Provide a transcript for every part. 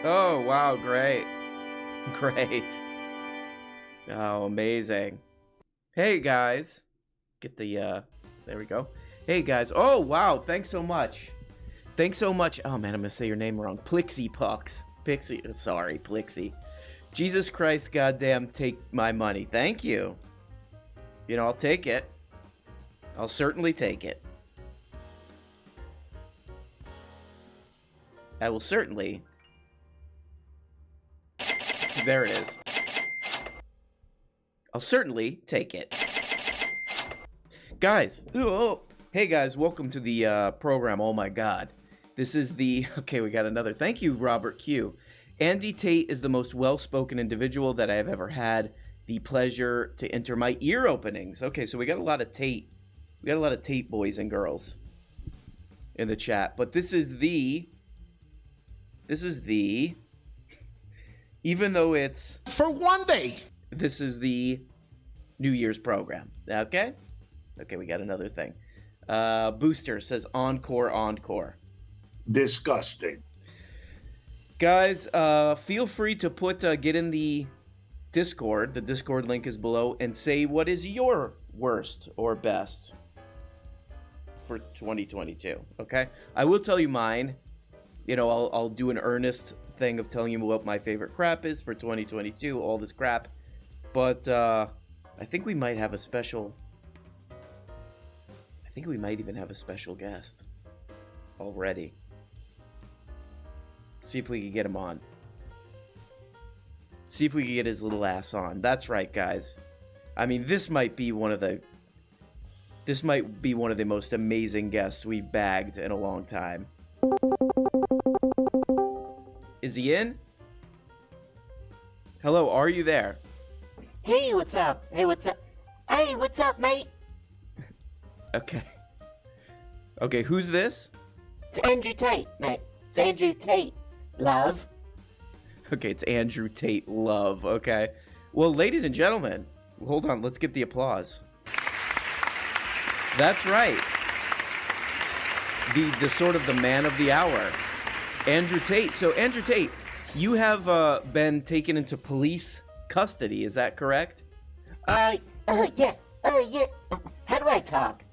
Oh, wow, great. Great. Oh, amazing. Hey, guys. Get the, there we go. Hey, guys. Oh, wow, thanks so much. Thanks so much. Oh, man, I'm going to say your name wrong. Plixie Pucks. Sorry, Plixie. Jesus Christ, goddamn, take my money. Thank you. You know, I'll take it. I'll certainly take it. I will certainly. There it is. I'll certainly take it. Guys. Oh, hey, guys. Welcome to the program. Oh, my God. This is the... Okay, we got another. Thank you, Robert Q. Andy Tate is the most well-spoken individual that I have ever had the pleasure to enter my ear openings. Okay, so we got a lot of Tate. We got a lot of Tate boys and girls in the chat. But this is the... Even though it's... For one day. This is the New Year's program. Okay? Okay, we got another thing. Booster says encore, encore. Disgusting. Guys, feel free to get in the Discord. The Discord link is below. And say what is your worst or best for 2022. Okay? I will tell you mine. You know, I'll do an earnest thing of telling you what my favorite crap is for 2022, all this crap. But I think we might have a special... I think we might even have a special guest already. See if we can get him on. See if we can get his little ass on. That's right, guys. I mean, this might be one of the most amazing guests we've bagged in a long time. Is he in? Hello, are you there? Hey, what's up? Hey, what's up? Hey, what's up, mate? Okay. Okay, who's this? It's Andrew Tate, mate. It's Andrew Tate, love. Okay, it's Andrew Tate, love. Okay. Well, ladies and gentlemen, hold on. Let's get the applause. That's right. The sort of the man of the hour, Andrew Tate. So, Andrew Tate, you have been taken into police custody. Is that correct? Yeah. How do I talk?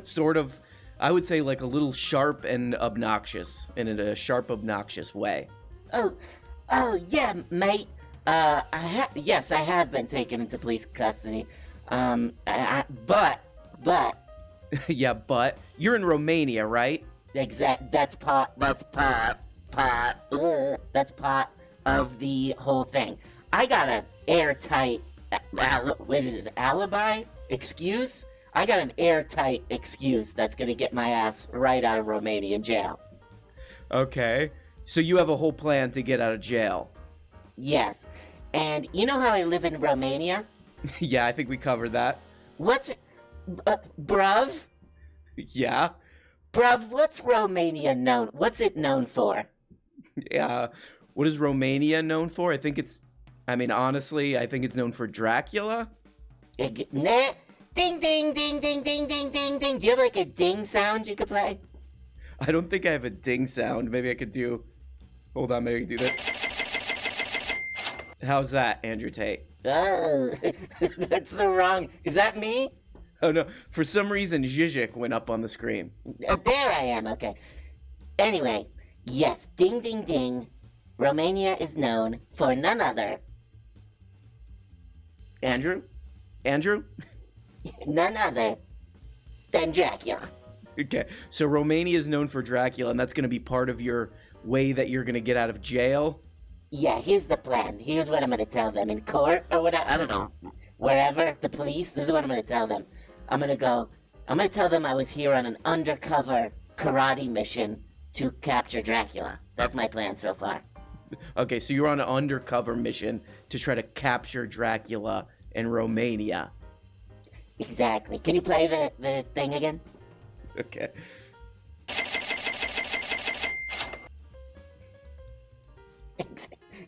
Sort of, I would say like a little sharp and obnoxious, in a sharp, obnoxious way. Oh, yeah, mate. Yes, I have been taken into police custody. But. Yeah, but you're in Romania, right? That's part of the whole thing. I got an airtight, what is this, alibi? Excuse? I got an airtight excuse that's gonna get my ass right out of Romanian jail. Okay. So you have a whole plan to get out of jail? Yes. And you know how I live in Romania? Yeah, I think we covered that. What's it? Bruv? Yeah? Bruv, what's Romania known? What's it known for? Yeah. What is Romania known for? Honestly, I think it's known for Dracula. Nah. Ding, ding, ding, ding, ding, ding, ding, ding. Do you have like a ding sound you could play? I don't think I have a ding sound. Maybe I could do... Hold on, maybe I can do that. How's that, Andrew Tate? Oh, that's the wrong... Is that me? Oh, no. For some reason, Zizek went up on the screen. There I am, okay. Anyway, yes, ding, ding, ding. Romania is known for none other. Andrew? None other than Dracula. Okay, so Romania is known for Dracula, and that's going to be part of your way that you're going to get out of jail? Yeah, here's the plan. Here's what I'm going to tell them in court or whatever. I don't know. Wherever, the police, this is what I'm going to tell them. I'm going to tell them I was here on an undercover karate mission to capture Dracula. That's my plan so far. Okay, so you're on an undercover mission to try to capture Dracula in Romania. Exactly. Can you play the thing again? Okay.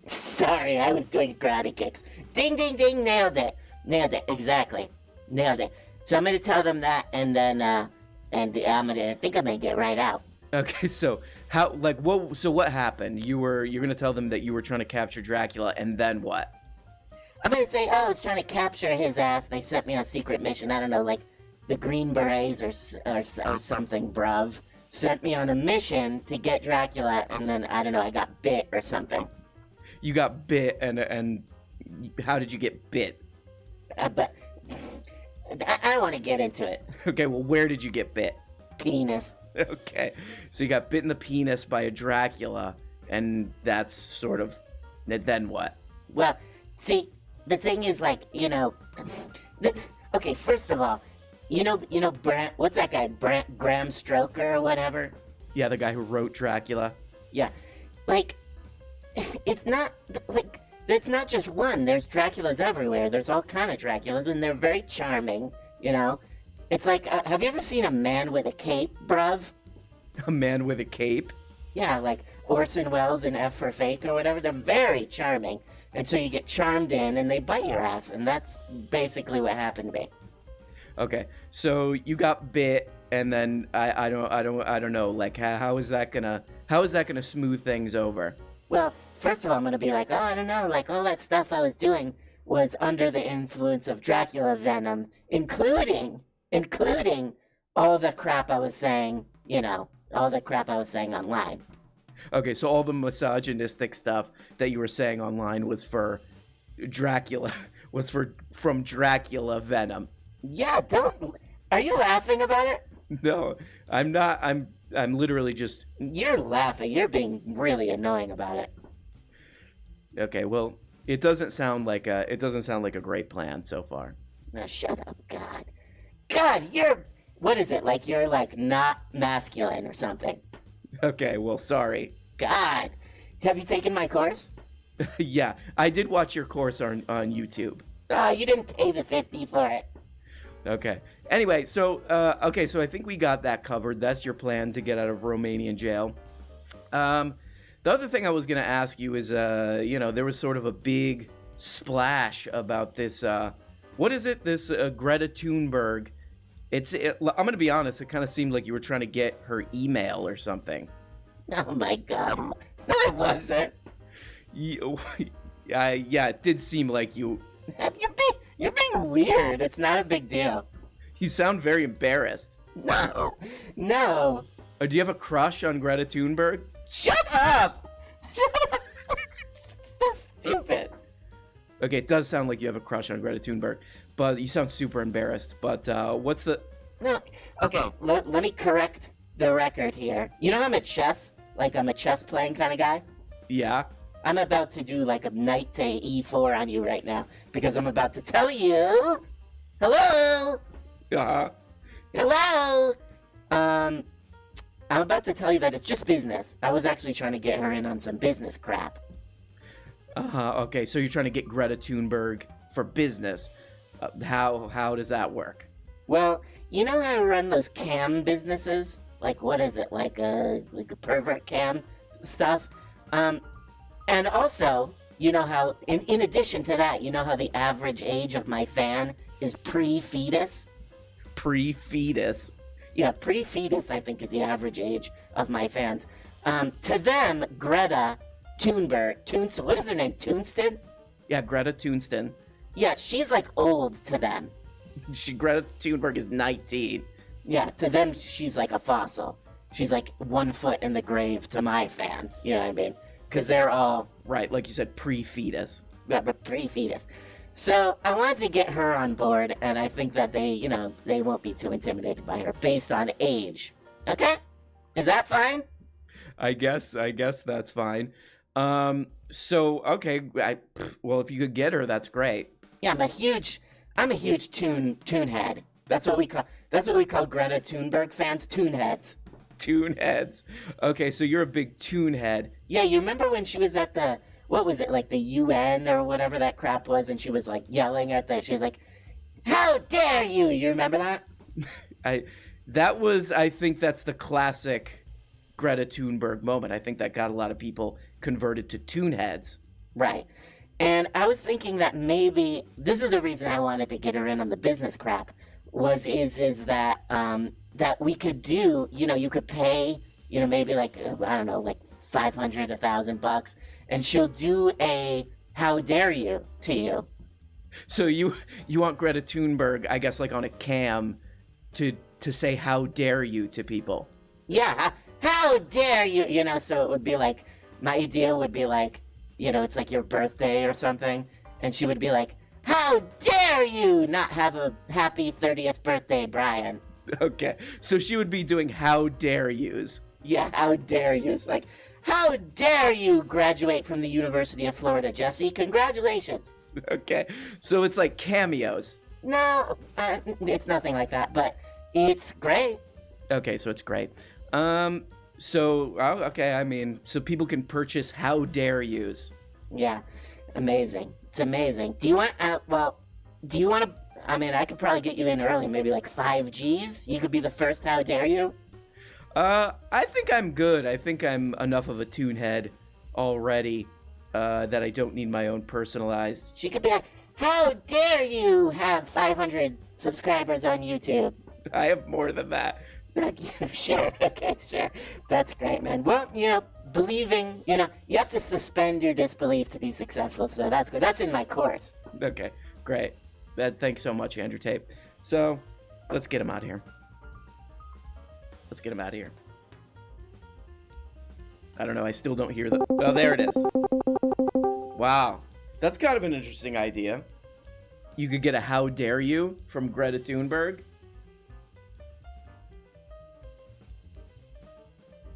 Sorry, I was doing karate kicks. Ding, ding, ding, nailed it. Nailed it, exactly. Nailed it. So I'm gonna tell them that, and then, I think I'm gonna get right out. Okay, so what happened? You're gonna tell them that you were trying to capture Dracula, and then what? I'm gonna say, I was trying to capture his ass. They sent me on a secret mission. I don't know, like the Green Berets or something, bruv. Sent me on a mission to get Dracula, and then, I don't know, I got bit or something. You got bit, and how did you get bit? But I don't want to get into it. Okay, well, where did you get bit? Penis. Okay, so you got bit in the penis by a Dracula, and that's sort of, then what? Well, see, the thing is, like, you know, okay, first of all, you know, what's that guy, Bram Stoker or whatever? Yeah, the guy who wrote Dracula. Yeah, like, it's not just one. There's Draculas everywhere. There's all kind of Draculas, and they're very charming, you know? It's like, have you ever seen a man with a cape, bruv? A man with a cape? Yeah, like Orson Welles in F for Fake or whatever. They're very charming. And so you get charmed in, and they bite your ass, and that's basically what happened to me. Okay, so you got bit, and then I don't know. Like, how is that gonna smooth things over? Well, first of all, I'm gonna be like, oh, I don't know, like all that stuff I was doing was under the influence of Dracula venom, including all the crap I was saying, you know, all the crap I was saying online. Okay, so all the misogynistic stuff that you were saying online was for Dracula, from Dracula venom. Yeah, are you laughing about it? No, I'm not. I'm literally just. You're laughing. You're being really annoying about it. Okay, well, it doesn't sound like a great plan so far. Now shut up, God, what is it, like you're like not masculine or something? Okay, well, sorry. God, have you taken my course? Yeah, I did watch your course on YouTube. Oh, you didn't pay the $50 for it. Okay. Anyway, so so I think we got that covered. That's your plan to get out of Romanian jail. The other thing I was gonna ask you is, there was sort of a big splash about this. What is it? This Greta Thunberg. I'm gonna be honest. It kind of seemed like you were trying to get her email or something. Oh my God! No, it wasn't. Yeah, it did seem like you. You're being weird. It's not a big deal. You sound very embarrassed. No. Do you have a crush on Greta Thunberg? Shut up! So stupid. Okay, it does sound like you have a crush on Greta Thunberg, but you sound super embarrassed. But what's the... No. Okay, let me correct the record here. You know I'm at chess? Like I'm a chess playing kind of guy? Yeah? I'm about to do like a knight to e4 on you right now, because I'm about to tell you... Hello? Uh-huh. Hello? I'm about to tell you that it's just business. I was actually trying to get her in on some business crap. Okay, so you're trying to get Greta Thunberg for business. How does that work? Well, you know how I run those cam businesses? Like, what is it? Like a pervert cam stuff? And also, you know how, in addition to that, you know how the average age of my fan is pre-fetus? Pre-fetus? Yeah, pre-fetus, I think, is the average age of my fans. To them, Greta Thunberg, what is her name, Tunston? Yeah, Greta Tunston. Yeah, she's like old to them. Greta Thunberg is 19. Yeah, to them, she's like a fossil. She's like 1 foot in the grave to my fans, you know what I mean? Because they're all... Right, like you said, pre-fetus. Yeah, but pre-fetus. So I wanted to get her on board, and I think that they won't be too intimidated by her based on age. Okay? Is that fine? I guess that's fine. Okay, well, if you could get her, that's great. Yeah, I'm a huge tune head. That's what we call Greta Thunberg fans, tune heads. Tune heads. Okay, so you're a big tune head. Yeah, you remember when she was at the, what was it, like the UN or whatever that crap was, and she was like yelling at she was like, how dare you? You remember that? I think that's the classic Greta Thunberg moment. I think that got a lot of people converted to tune heads. Right. And I was thinking that maybe this is the reason I wanted to get her in on the business crap is that that we could do, you could pay, maybe like I don't know, like $500, $1,000, and she'll do a how dare you to you. So you want Greta Thunberg, I guess, like on a cam to say how dare you to people. Yeah, how dare you, so it would be like, my idea would be like, it's like your birthday or something, and she would be like, how dare you not have a happy 30th birthday, Brian? Okay, so she would be doing how dare yous. Yeah, how dare you. It's like, how dare you graduate from the University of Florida, Jesse? Congratulations. Okay, so it's like cameos. No, it's nothing like that, but it's great. Okay, so it's great. Okay, I mean, so people can purchase how dare yous. Yeah, amazing. It's amazing. Do you want, to, I could probably get you in early, maybe like 5 Gs. You could be the first how dare you. I think I'm good. I think I'm enough of a tune head already that I don't need my own personalized. She could be like, how dare you have 500 subscribers on YouTube? I have more than that. Sure, okay, sure. That's great, man. Well, believing, you have to suspend your disbelief to be successful, so that's good. That's in my course. Okay, great. Thanks so much, Andrew Tate. So, let's get him out of here. I don't know, I still don't hear the... Oh, there it is. Wow. That's kind of an interesting idea. You could get a how dare you from Greta Thunberg.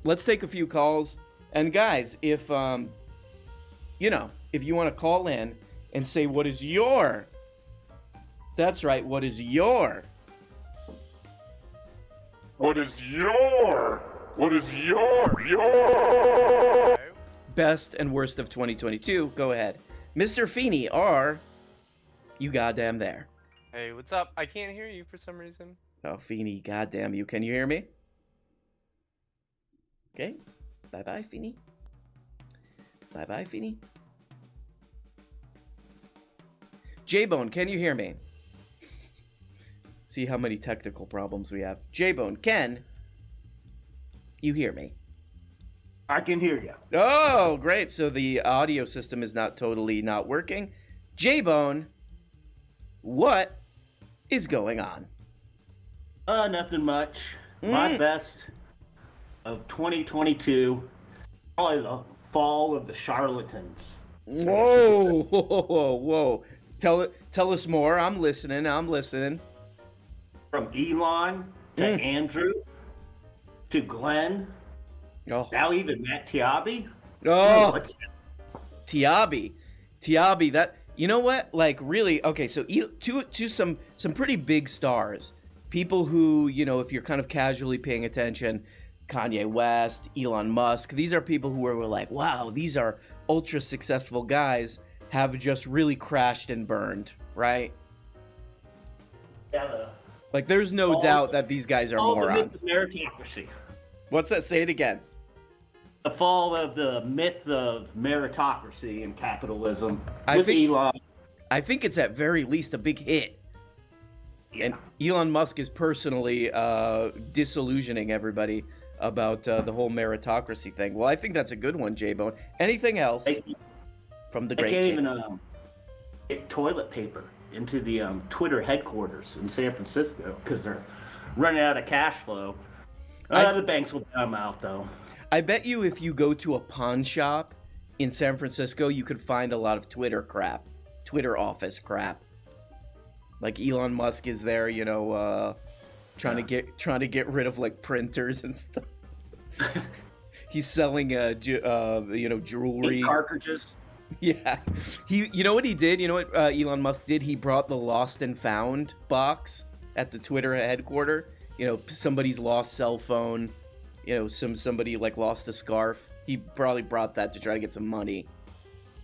Let's take a few calls. And guys, if you want to call in and say what is your... That's right, what is your best and worst of 2022? Go ahead. Mr. Feeney, are you goddamn there? Hey, what's up? I can't hear you for some reason. Oh, Feeney, goddamn you. Can you hear me? Okay. Bye-bye, Feeney. Bye-bye, Feeney. J-Bone, can you hear me? See how many technical problems we have. J-Bone, can you hear me? I can hear you. Oh, great. So the audio system is not totally not working. J-Bone, what is going on? Nothing much. My best of 2022, probably the fall of the charlatans. Whoa, whoa, whoa. Tell us more. I'm listening. From Elon to Andrew to Glenn. Oh. Now even Matt Tiabi. Oh, Tiabi. That, you know what? Like, really? Okay, so to some pretty big stars, people who, if you're kind of casually paying attention, Kanye West, Elon Musk. These are people who were like, wow, these are ultra successful guys, have just really crashed and burned, right? Yeah, like, there's no doubt that these guys are morons. The myth of meritocracy. What's that? Say it again. The fall of the myth of meritocracy and capitalism I think Elon. I think it's at very least a big hit. Yeah. And Elon Musk is personally disillusioning everybody about the whole meritocracy thing. Well, I think that's a good one, J-Bone. Anything else from the great They can't J-Bone? even get toilet paper into the Twitter headquarters in San Francisco because they're running out of cash flow. The banks will bail them out, though. I bet you if you go to a pawn shop in San Francisco, you could find a lot of Twitter office crap. Like Elon Musk is there, trying to get rid of like printers and stuff. He's selling jewelry, cartridges. Yeah, you know what he did? You know what Elon Musk did? He brought the lost and found box at the Twitter headquarters. Somebody's lost cell phone, you know, somebody like lost a scarf. He probably brought that to try to get some money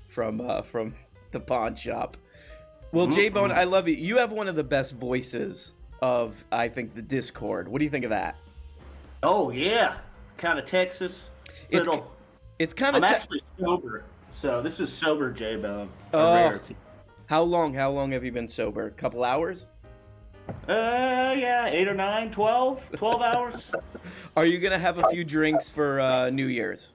from the pawn shop. Well, J-Bone, I love you. You have one of the best voices of, I think, the Discord. What do you think of that? Oh yeah, kind of Texas. It's kind I'm of. actually sober, so this is sober J-Bone. Oh, how long have you been sober? A couple hours? Yeah, 8 or 9, 12 hours. Are you gonna have a few drinks for New Year's?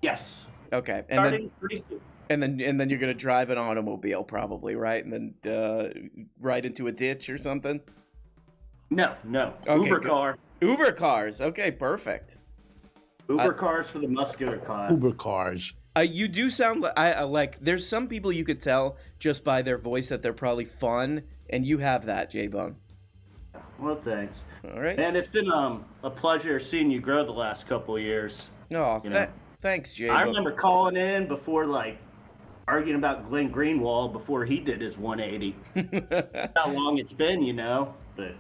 Yes. Okay, and Starting pretty soon. then you're gonna drive an automobile probably, right? And then ride into a ditch or something. No. Okay, Uber good. car. Uber cars. Okay, perfect. Uber cars for the muscular class. Uber cars. You do sound like I like. There's some people you could tell just by their voice that they're probably fun, and you have that, J-Bone. Well, thanks. All right. And it's been a pleasure seeing you grow the last couple of years. Oh, You know. thanks, J-Bone. I remember calling in before, like, arguing about Glenn Greenwald before he did his 180. How long it's been, you know, but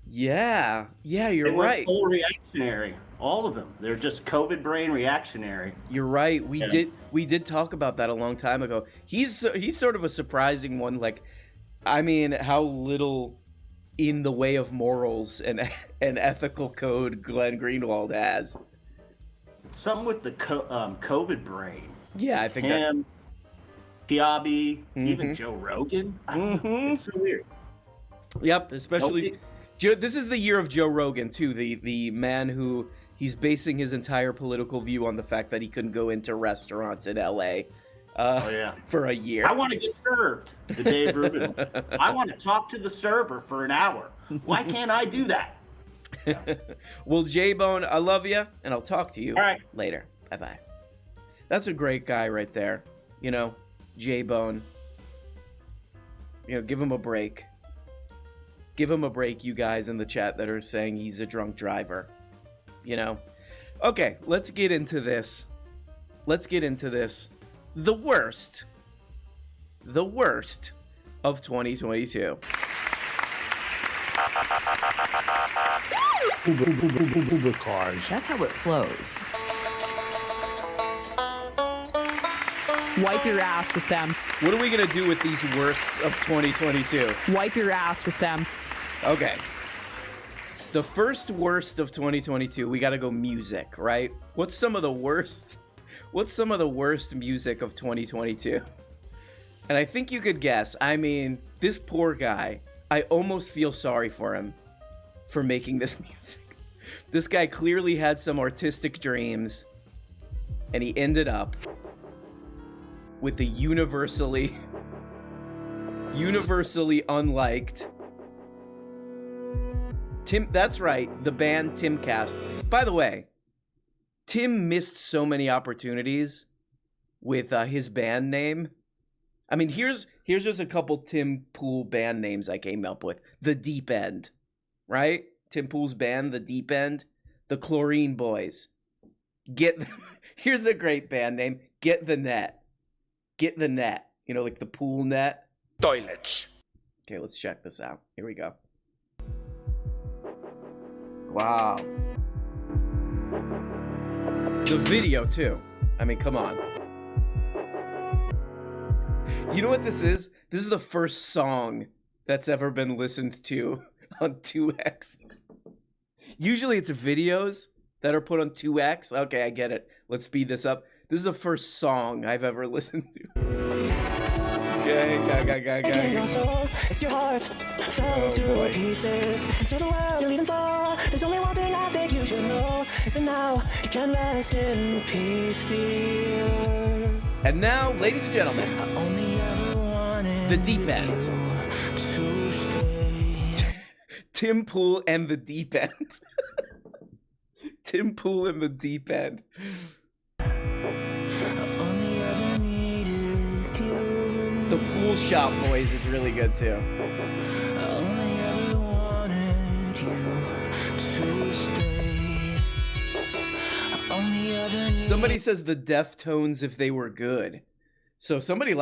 Yeah, you're they went right. full reactionary. All of them. They're just COVID brain reactionary. You're right. We Yeah. did talk about that a long time ago. He's sort of a surprising one. Like, I mean, how little in the way of morals and an ethical code Glenn Greenwald has. Some with the COVID brain. Yeah, I think that. Him, Kiabi, even Joe Rogan. I don't know. It's so weird. Yep, especially Nope. Joe. This is the year of Joe Rogan too. The man who he's basing his entire political view on the fact that he couldn't go into restaurants in LA. Oh yeah. For a year. I want to get served. The Dave Rubin. I want to talk to the server for an hour. Why can't I do that? Well, J-Bone, I love you, and I'll talk to you All right. later. Bye-bye. That's a great guy right there. You know, J-Bone. You know, give him a break. Give him a break, you guys in the chat that are saying he's a drunk driver. You know? Okay, let's get into this. The worst of 2022. Uber cars. That's how it flows. Wipe your ass with them. What are we gonna do with these worsts of 2022? Wipe your ass with them. Okay. The first worst of 2022, we gotta go music, right? What's some of the worst music of 2022? And I think you could guess. I mean, this poor guy, I almost feel sorry for him for making this music. This guy clearly had some artistic dreams, and he ended up with the universally unliked Tim. That's right, the band Timcast. By the way, Tim missed so many opportunities with his band name. I mean, here's just a couple Tim Pool band names I came up with. The Deep End, right? Tim Pool's band, The Deep End. The Chlorine Boys. Here's a great band name. Get the Net. Get the Net. You know, like the pool net. Toilets. Okay, let's check this out. Here we go. Wow. The video, too. I mean, come on. You know what this is? This is the first song that's ever been listened to on 2X. Usually it's videos that are put on 2X. Okay, I get it. Let's speed this up. This is the first song I've ever listened to. Okay, It's your heart fell to pieces. To the world you're leaving for. There's only one thing I think you should know. Is that now you can rest in peace, dear. And now, ladies and gentlemen, I only ever wanted The Deep End. to stay. Tim Pool and The Deep End. Tim Pool and The Deep End. I only ever needed you. The Pool Shop Boys is really good too. I only ever wanted you to stay. I only ever needed Somebody says the Deftones if they were good. So somebody in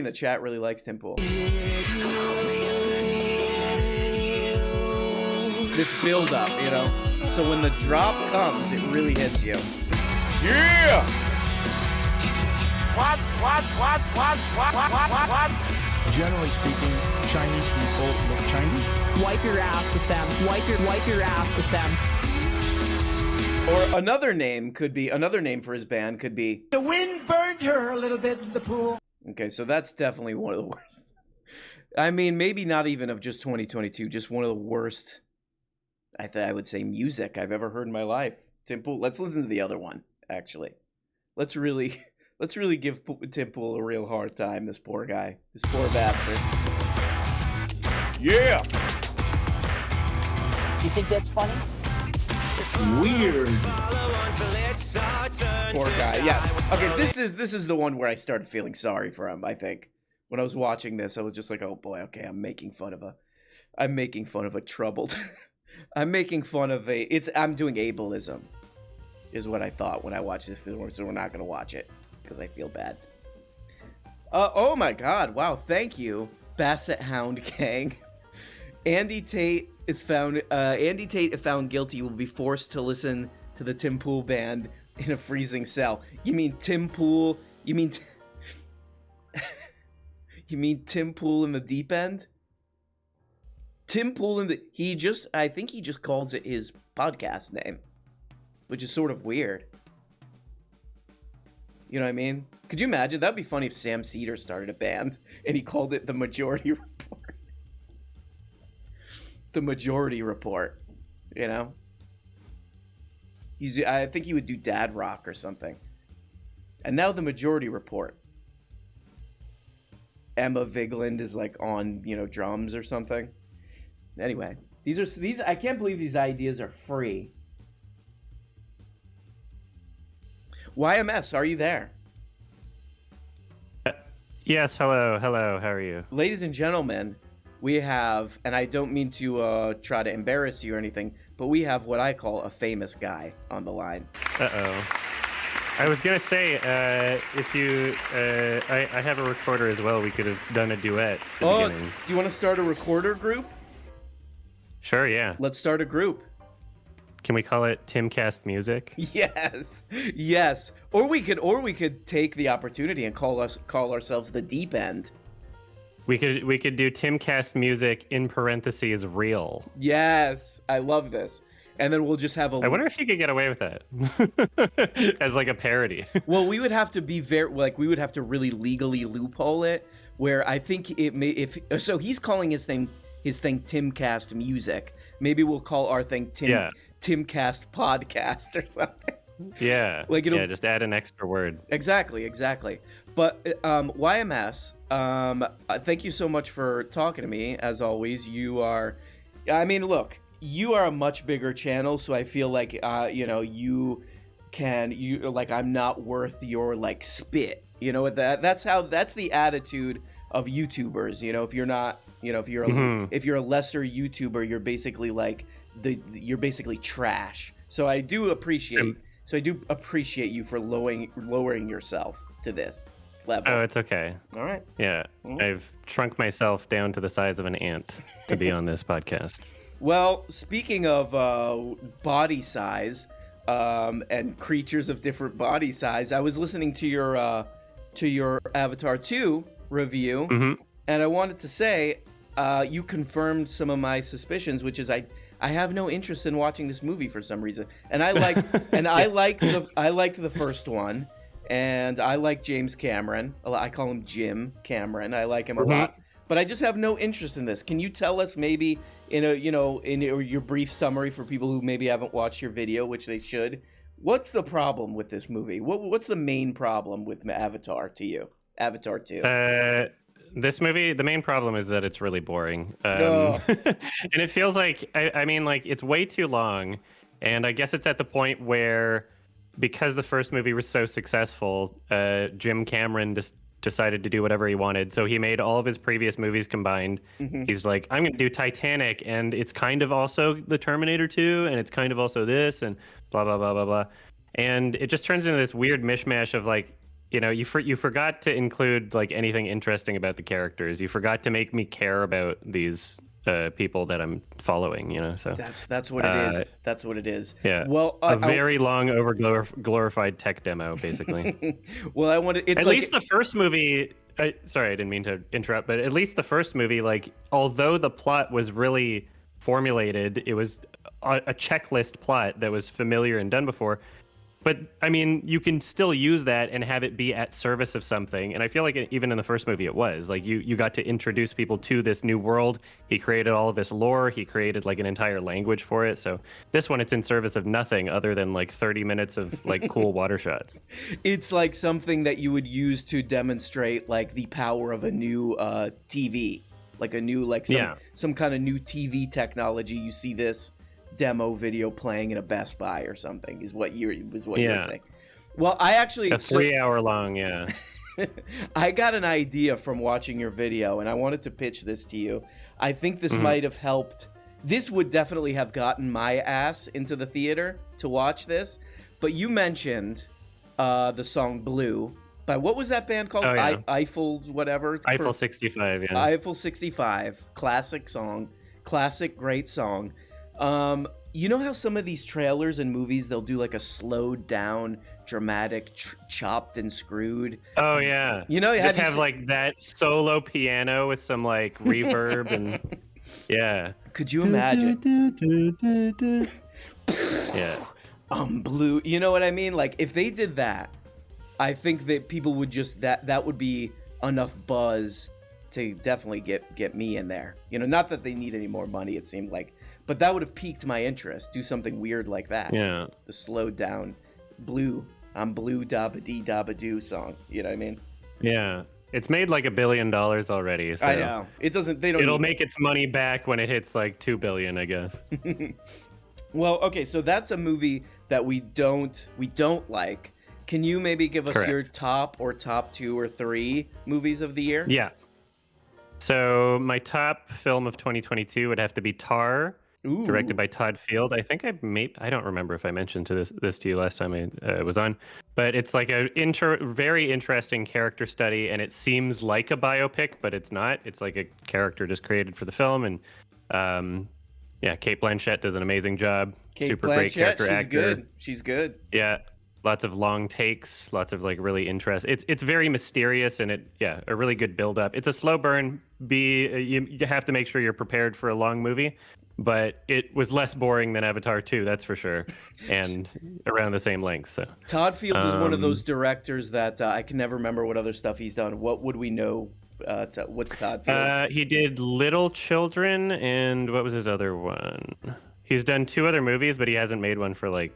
the chat really likes Tim Pool. This build up, you know. So when the drop comes, it really hits you. Yeah! What? Generally speaking, Chinese people look Chinese. Wipe your ass with them. Wipe your ass with them. Or another name for his band could be The wind burned her a little bit in the pool. Okay, so that's definitely one of the worst. I mean, maybe not even of just 2022, just one of the worst, I would say, music I've ever heard in my life. Tim Pool, let's listen to the other one, actually. Let's really give Tim Pool a real hard time, this poor guy. This poor bastard. Yeah! You think that's funny? Weird. Poor guy. Yeah. Okay, this is the one where I started feeling sorry for him, I think. When I was watching this, I was just like, oh boy, okay, I'm making fun of a troubled I'm doing ableism is what I thought when I watched this film, so we're not gonna watch it because I feel bad. Oh my god, wow, thank you, Basset Hound Gang. Andy Tate, if found guilty, will be forced to listen to the Tim Pool band in a freezing cell. You mean Tim Pool? You mean Tim Pool in the deep end? Tim Pool I think he just calls it his podcast name, which is sort of weird. You know what I mean? Could you imagine? That'd be funny if Sam Cedar started a band and he called it The Majority Report. The Majority Report, you know? I think he would do dad rock or something. And now The Majority Report. Emma Vigeland is like on, drums or something. Anyway, these I can't believe these ideas are free. YMS, are you there? Yes, hello, how are you? Ladies and gentlemen, we have, and I don't mean to try to embarrass you or anything, but we have what I call a famous guy on the line. Uh-oh. I was gonna say, if you, I have a recorder as well. We could have done a duet at the beginning. Do you want to start a recorder group? Sure, yeah. Let's start a group. Can we call it Timcast Music? Yes. Or we could take the opportunity and call ourselves the Deep End. We could do Timcast Music in parentheses real. Yes, I love this. And then we'll just have I wonder if you could get away with that as like a parody. Well, we would have to be we would have to really legally loophole it. Where I think it may so he's calling his thing Timcast Music. Maybe we'll call our thing Timcast Podcast or something. Yeah. Just add an extra word. Exactly. But YMS, thank you so much for talking to me. As always, you are a much bigger channel, so I feel like I'm not worth your spit. That's the attitude of YouTubers. If you're a lesser YouTuber, you're basically you're basically trash. So I do appreciate you for lowering yourself to this level. Oh, it's okay. All right. Yeah, I've shrunk myself down to the size of an ant to be on this podcast. Well, speaking of body size and creatures of different body size, I was listening to your Avatar 2 review, and I wanted to say you confirmed some of my suspicions, which is I have no interest in watching this movie for some reason, and I liked the first one, and I like James Cameron. I call him Jim Cameron. I like him a lot, but I just have no interest in this. Can you tell us maybe in your brief summary for people who maybe haven't watched your video, which they should? What's the problem with this movie? What's the main problem with Avatar to you? Avatar 2. This movie, the main problem is that it's really boring. And it feels like, it's way too long. And I guess it's at the point where, because the first movie was so successful, Jim Cameron just decided to do whatever he wanted. So he made all of his previous movies combined. He's like, I'm going to do Titanic, and it's kind of also the Terminator 2, and it's kind of also this, and blah, blah, blah, blah, blah. And it just turns into this weird mishmash of you forgot to include anything interesting about the characters. You forgot to make me care about these people that I'm following, you know. So That's what it is. That's what it is. yeah. Well, A very long, over glorified tech demo, basically. well, I wanted. It's At like, least the first movie. Sorry, I didn't mean to interrupt, but at least the first movie, like, although the plot was really formulated, it was a checklist plot that was familiar and done before. But I mean, you can still use that and have it be at service of something. And I feel like even in the first movie, it was like you got to introduce people to this new world. He created all of this lore. He created like an entire language for it. So this one, it's in service of nothing other than like 30 minutes of like cool water shots. it's like something that you would use to demonstrate like the power of a new TV, like a new some kind of new TV technology. You see this demo video playing in a Best Buy or something is what you're saying. Well, I actually A 3-hour long, yeah. I got an idea from watching your video, and I wanted to pitch this to you. I think this might have helped. This would definitely have gotten my ass into the theater to watch this. But you mentioned the song "Blue" by what was that band called? Oh, yeah. Eiffel, whatever. Eiffel 65, yeah. Eiffel 65, classic song, classic great song. You know how some of these trailers and movies, they'll do like a slowed down, dramatic, chopped and screwed. Oh yeah. You know, just have like that solo piano with some like reverb and yeah. Could you imagine? Yeah. Blue. You know what I mean? Like if they did that, I think that people would just that would be enough buzz to definitely get me in there. You know, not that they need any more money. It seemed like. But that would have piqued my interest. Do something weird like that. Yeah. The slowed down, blue, I'm blue, dabba dee dabba doo song. You know what I mean? Yeah. It's made like $1 billion already. So I know. It doesn't. They don't. It'll make its money back when it hits like $2 billion, I guess. Well, okay. So that's a movie that we don't like. Can you maybe give us Correct. your top 2 or 3 movies of the year? Yeah. So my top film of 2022 would have to be Tar. Ooh. Directed by Todd Field. I think I don't remember if I mentioned this to you last time I was on, but it's like a very interesting character study, and it seems like a biopic, but it's not. It's like a character just created for the film, and yeah, Cate Blanchett does an amazing job. Super great character actor. She's good. Yeah, lots of long takes, lots of like really interesting. It's very mysterious, and a really good build up. It's a slow burn. You have to make sure you're prepared for a long movie. But it was less boring than Avatar 2, that's for sure, and around the same length. So Todd Field is one of those directors that I can never remember what other stuff he's done. What would we know? What's Todd Field? He did Little Children, and what was his other one? He's done 2 other movies, but he hasn't made one for like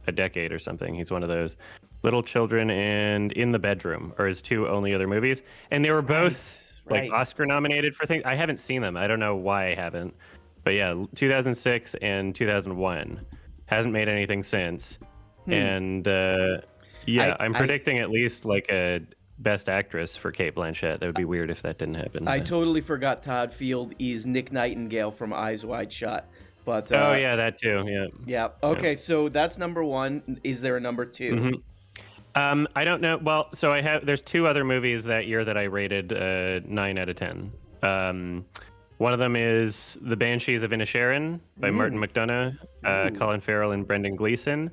a decade or something. He's one of those. Little Children and In the Bedroom are his 2 only other movies, and they were both like Oscar nominated for things. I haven't seen them. I don't know why I haven't. But yeah, 2006 and 2001. Hasn't made anything since. And I'm predicting at least like a Best Actress for Cate Blanchett. That would be weird if that didn't happen. I totally forgot Todd Field is Nick Nightingale from Eyes Wide Shut. But oh yeah, that too. Yeah. Yeah. Okay, so that's number 1. Is there a number 2? Mm-hmm. I don't know. Well, so there's 2 other movies that year that I rated 9 out of 10. One of them is The Banshees of Inisherin by Martin McDonagh, Colin Farrell, and Brendan Gleeson.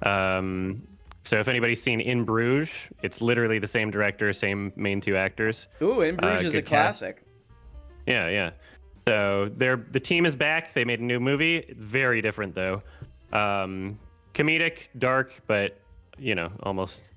So if anybody's seen In Bruges, it's literally the same director, same main 2 actors. Ooh, In Bruges is a classic. Yeah. So the team is back. They made a new movie. It's very different though. Comedic, dark, but almost.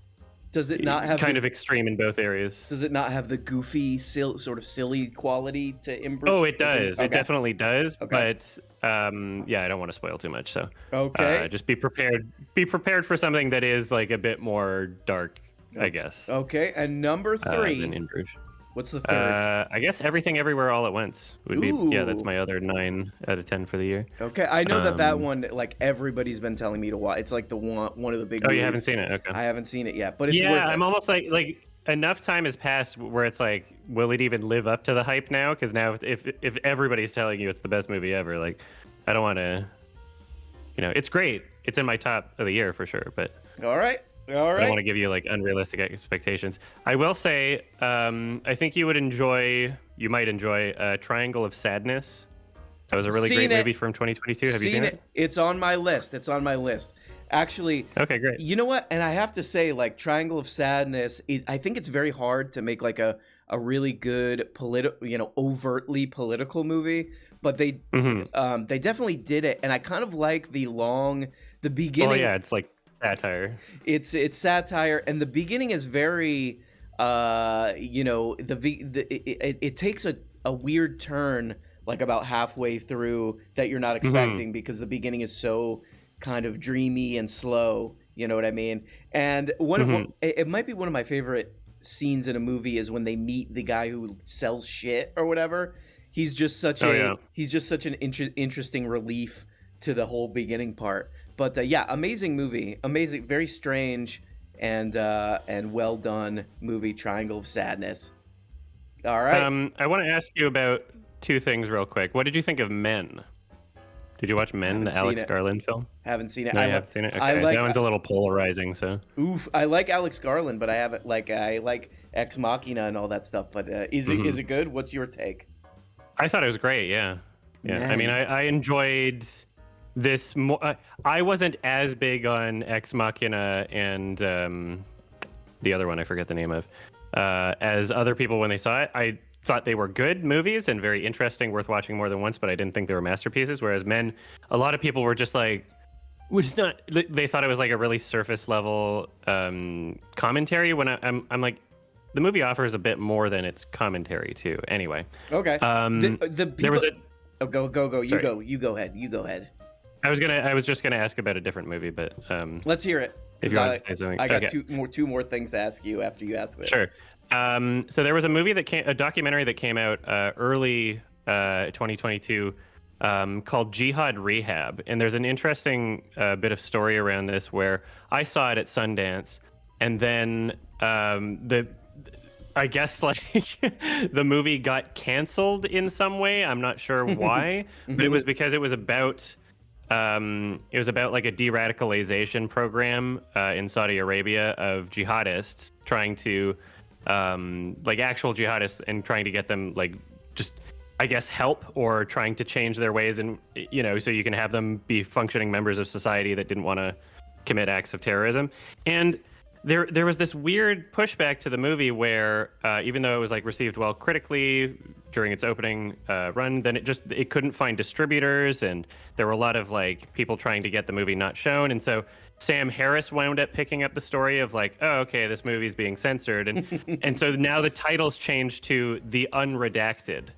Does it not have kind of extreme in both areas? Does it not have the goofy, sort of silly quality to In Bruges? Oh, it does. Okay. It definitely does. Okay. But I don't want to spoil too much. So okay, just be prepared. Be prepared for something that is like a bit more dark, I guess. Okay, and number 3. Than In Bruges. What's the third? I guess Everything Everywhere All at Once would be. Yeah, that's my other 9 out of 10 for the year. Okay, I know that one, like everybody's been telling me to watch. It's like one of the big. Oh, movies. you haven't seen it? Okay. I haven't seen it yet, but it's worth it. I'm almost like enough time has passed where it's like, will it even live up to the hype now? Because now, if everybody's telling you it's the best movie ever, like, I don't want to. It's great. It's in my top of the year for sure, but. All right. I don't want to give you like unrealistic expectations. I will say, I think you might enjoy Triangle of Sadness That was a really Seen great movie from 2022. Have you seen it? It's on my list. It's on my list. Actually, Okay, great. you know what? And I have to say, like Triangle of Sadness, I think it's very hard to make like a really good overtly political movie. But they definitely did it, and I kind of like the beginning. Oh yeah, it's like satire. It's satire, and the beginning is very, it takes a weird turn like about halfway through that you're not expecting because the beginning is so kind of dreamy and slow. You know what I mean? And it might be one of my favorite scenes in a movie is when they meet the guy who sells shit or whatever. He's just such an interesting relief to the whole beginning part. But amazing movie, amazing, very strange and well done movie, Triangle of Sadness. All right. I want to ask you about two things real quick. What did you think of Men? Did you watch Men, the Alex Garland film? Haven't seen it. No, you haven't seen it. Okay. That one's a little polarizing. So. Oof, I like Alex Garland, but I like Ex Machina and all that stuff. But is it good? What's your take? I thought it was great. Yeah. Man. I mean, I enjoyed this more. I wasn't as big on Ex Machina and the other one I forget the name of as other people when they saw it. I thought they were good movies and very interesting, worth watching more than once, but I didn't think they were masterpieces. Whereas Men, a lot of people were just like, they thought it was like a really surface level commentary. When I'm like, the movie offers a bit more than its commentary too. Anyway. Okay. There was a. Oh, go. Sorry. You go ahead. I was just gonna ask about a different movie, but let's hear it. If you want to say something, I got two more things to ask you after you ask this. Sure. So there was a documentary that came out early 2022 called Jihad Rehab, and there's an interesting bit of story around this where I saw it at Sundance, and then I guess like the movie got canceled in some way. I'm not sure why, but it was because it was about like a de-radicalization program in Saudi Arabia of jihadists trying to like actual jihadists and trying to get them like just I guess help or trying to change their ways and so you can have them be functioning members of society that didn't want to commit acts of terrorism. And there was this weird pushback to the movie where even though it was like received well critically during its opening run, then it couldn't find distributors, and there were a lot of like people trying to get the movie not shown. And so Sam Harris wound up picking up the story of like, oh, okay, this movie's being censored, and so now the title's changed to The Unredacted,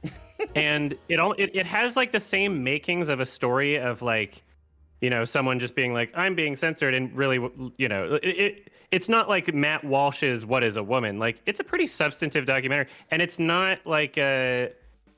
and it has like the same makings of a story of like, someone just being like, I'm being censored, and really, it's not like Matt Walsh's What is a Woman? Like, it's a pretty substantive documentary, and it's not like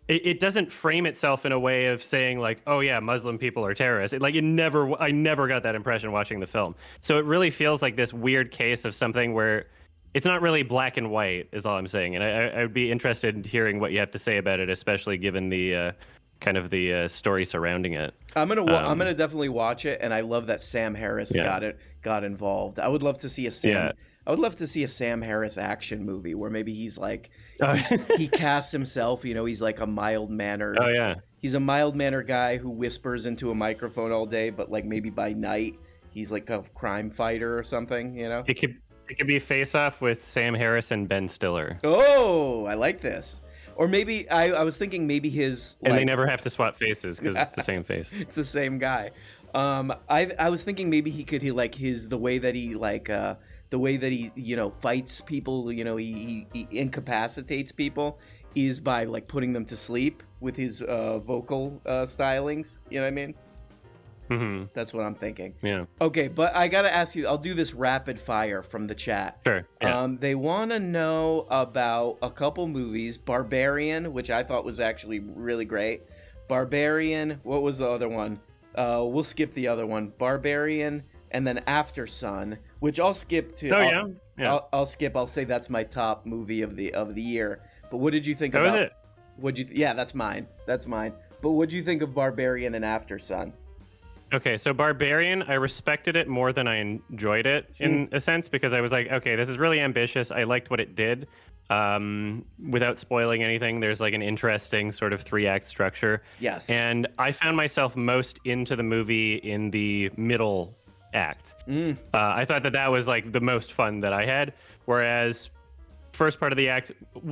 it doesn't frame itself in a way of saying like, oh yeah, Muslim people are terrorists. I never got that impression watching the film. So it really feels like this weird case of something where it's not really black and white, is all I'm saying. And I would be interested in hearing what you have to say about it, especially given the kind of the story surrounding it. I'm gonna definitely watch it, and I love that Sam Harris got involved. I would love to see a Sam Harris action movie where maybe he's like he casts himself. He's like a mild mannered. Oh yeah. He's a mild mannered guy who whispers into a microphone all day, but like maybe by night he's like a crime fighter or something. It could be Face Off with Sam Harris and Ben Stiller. Oh, I like this. Or maybe I was thinking maybe his and they never have to swap faces because it's the same face. It's the same guy. I was thinking maybe the way that he fights people, he incapacitates people is by like putting them to sleep with his vocal stylings. You know what I mean? Mm-hmm. That's what I'm thinking. Yeah. Okay, but I gotta ask you. I'll do this rapid fire from the chat. Sure. Yeah. They want to know about a couple movies. Barbarian, which I thought was actually really great. Barbarian. What was the other one? We'll skip the other one. Barbarian, and then After Sun, which I'll skip to. Oh yeah. I'll skip. I'll say that's my top movie of the year. But what did you think about? That was it. What'd you? Yeah, that's mine. But what'd you think of Barbarian and After Sun? Okay, so Barbarian, I respected it more than I enjoyed it in a sense because I was like, okay, this is really ambitious. I liked what it did, Without spoiling anything, there's like an interesting sort of 3-act structure. Yes. And I found myself most into the movie in the middle act. I thought that was like the most fun that I had, whereas first part of the act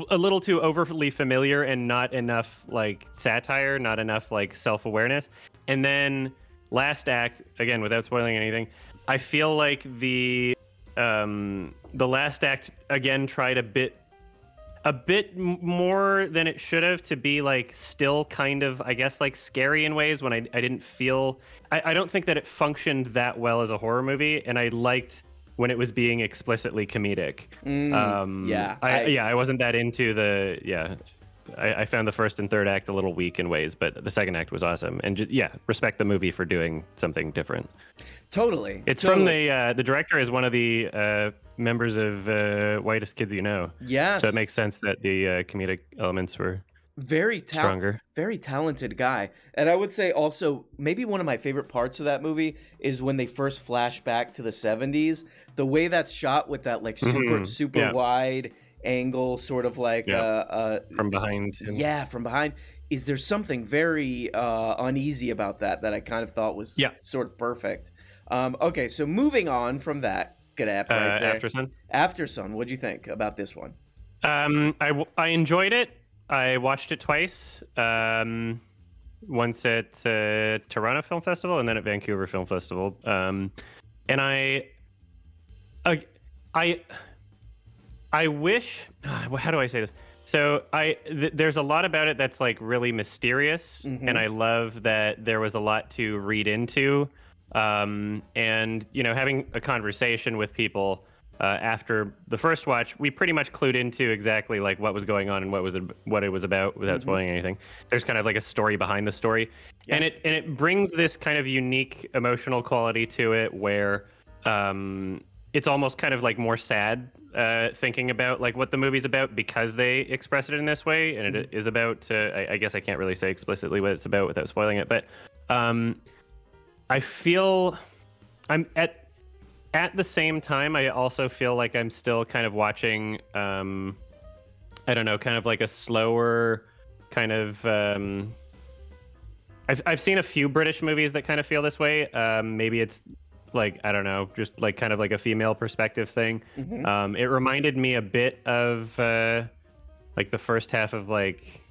a little too overly familiar and not enough like satire, not enough like self-awareness. And then last act, again without spoiling anything, I feel like the last act again tried a bit more than it should have to be like still kind of, I guess, like scary in ways when I didn't feel, I don't think that it functioned that well as a horror movie, and I liked when it was being explicitly comedic. I wasn't that into I found the first and third act a little weak in ways, but the second act was awesome. And respect the movie for doing something different. Totally. It's from the director is one of the members of Whitest Kids You Know. Yes. So it makes sense that the comedic elements were stronger. Very talented guy. And I would say also maybe one of my favorite parts of that movie is when they first flash back to the 70s. The way that's shot with that like super wide angle, sort of like from behind. From behind. There's something very uneasy about that I kind of thought was sort of perfect. Okay, so moving on from that, good app right there. Aftersun. What'd you think about this one? I enjoyed it. I watched it twice. Once at Toronto Film Festival and then at Vancouver Film Festival. And I wish. How do I say this? So there's a lot about it that's like really mysterious, and I love that there was a lot to read into. And having a conversation with people after the first watch, we pretty much clued into exactly like what was going on and what it was about without spoiling anything. There's kind of like a story behind the story, and it brings this kind of unique emotional quality to it where it's almost kind of like more sad thinking about like what the movie's about because they express it in this way, and it is about. I guess I can't really say explicitly what it's about without spoiling it, but I feel I'm at the same time. I also feel like I'm still kind of watching. I don't know, kind of like a slower kind of. I've seen a few British movies that kind of feel this way. Maybe it's like, I don't know, just like kind of like a female perspective thing. It reminded me a bit of like the first half of like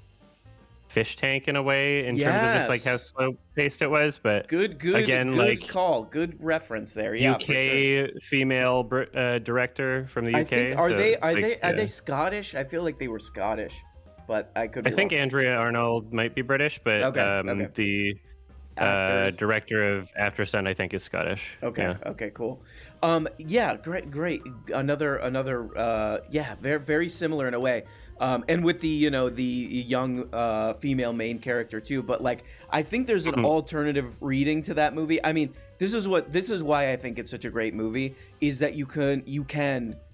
Fish Tank in a way, in terms of just like how slow paced it was. But good like call, good reference there. UK female director from the UK. I think, are they Scottish? I feel like they were Scottish, but I could be I think wrong. Andrea Arnold might be British, but the director of Aftersun I think is Scottish. Okay, cool. Great. Another very, very similar in a way. And with the the young female main character too, but like I think there's an alternative reading to that movie. I mean, this is why I think it's such a great movie, is that you can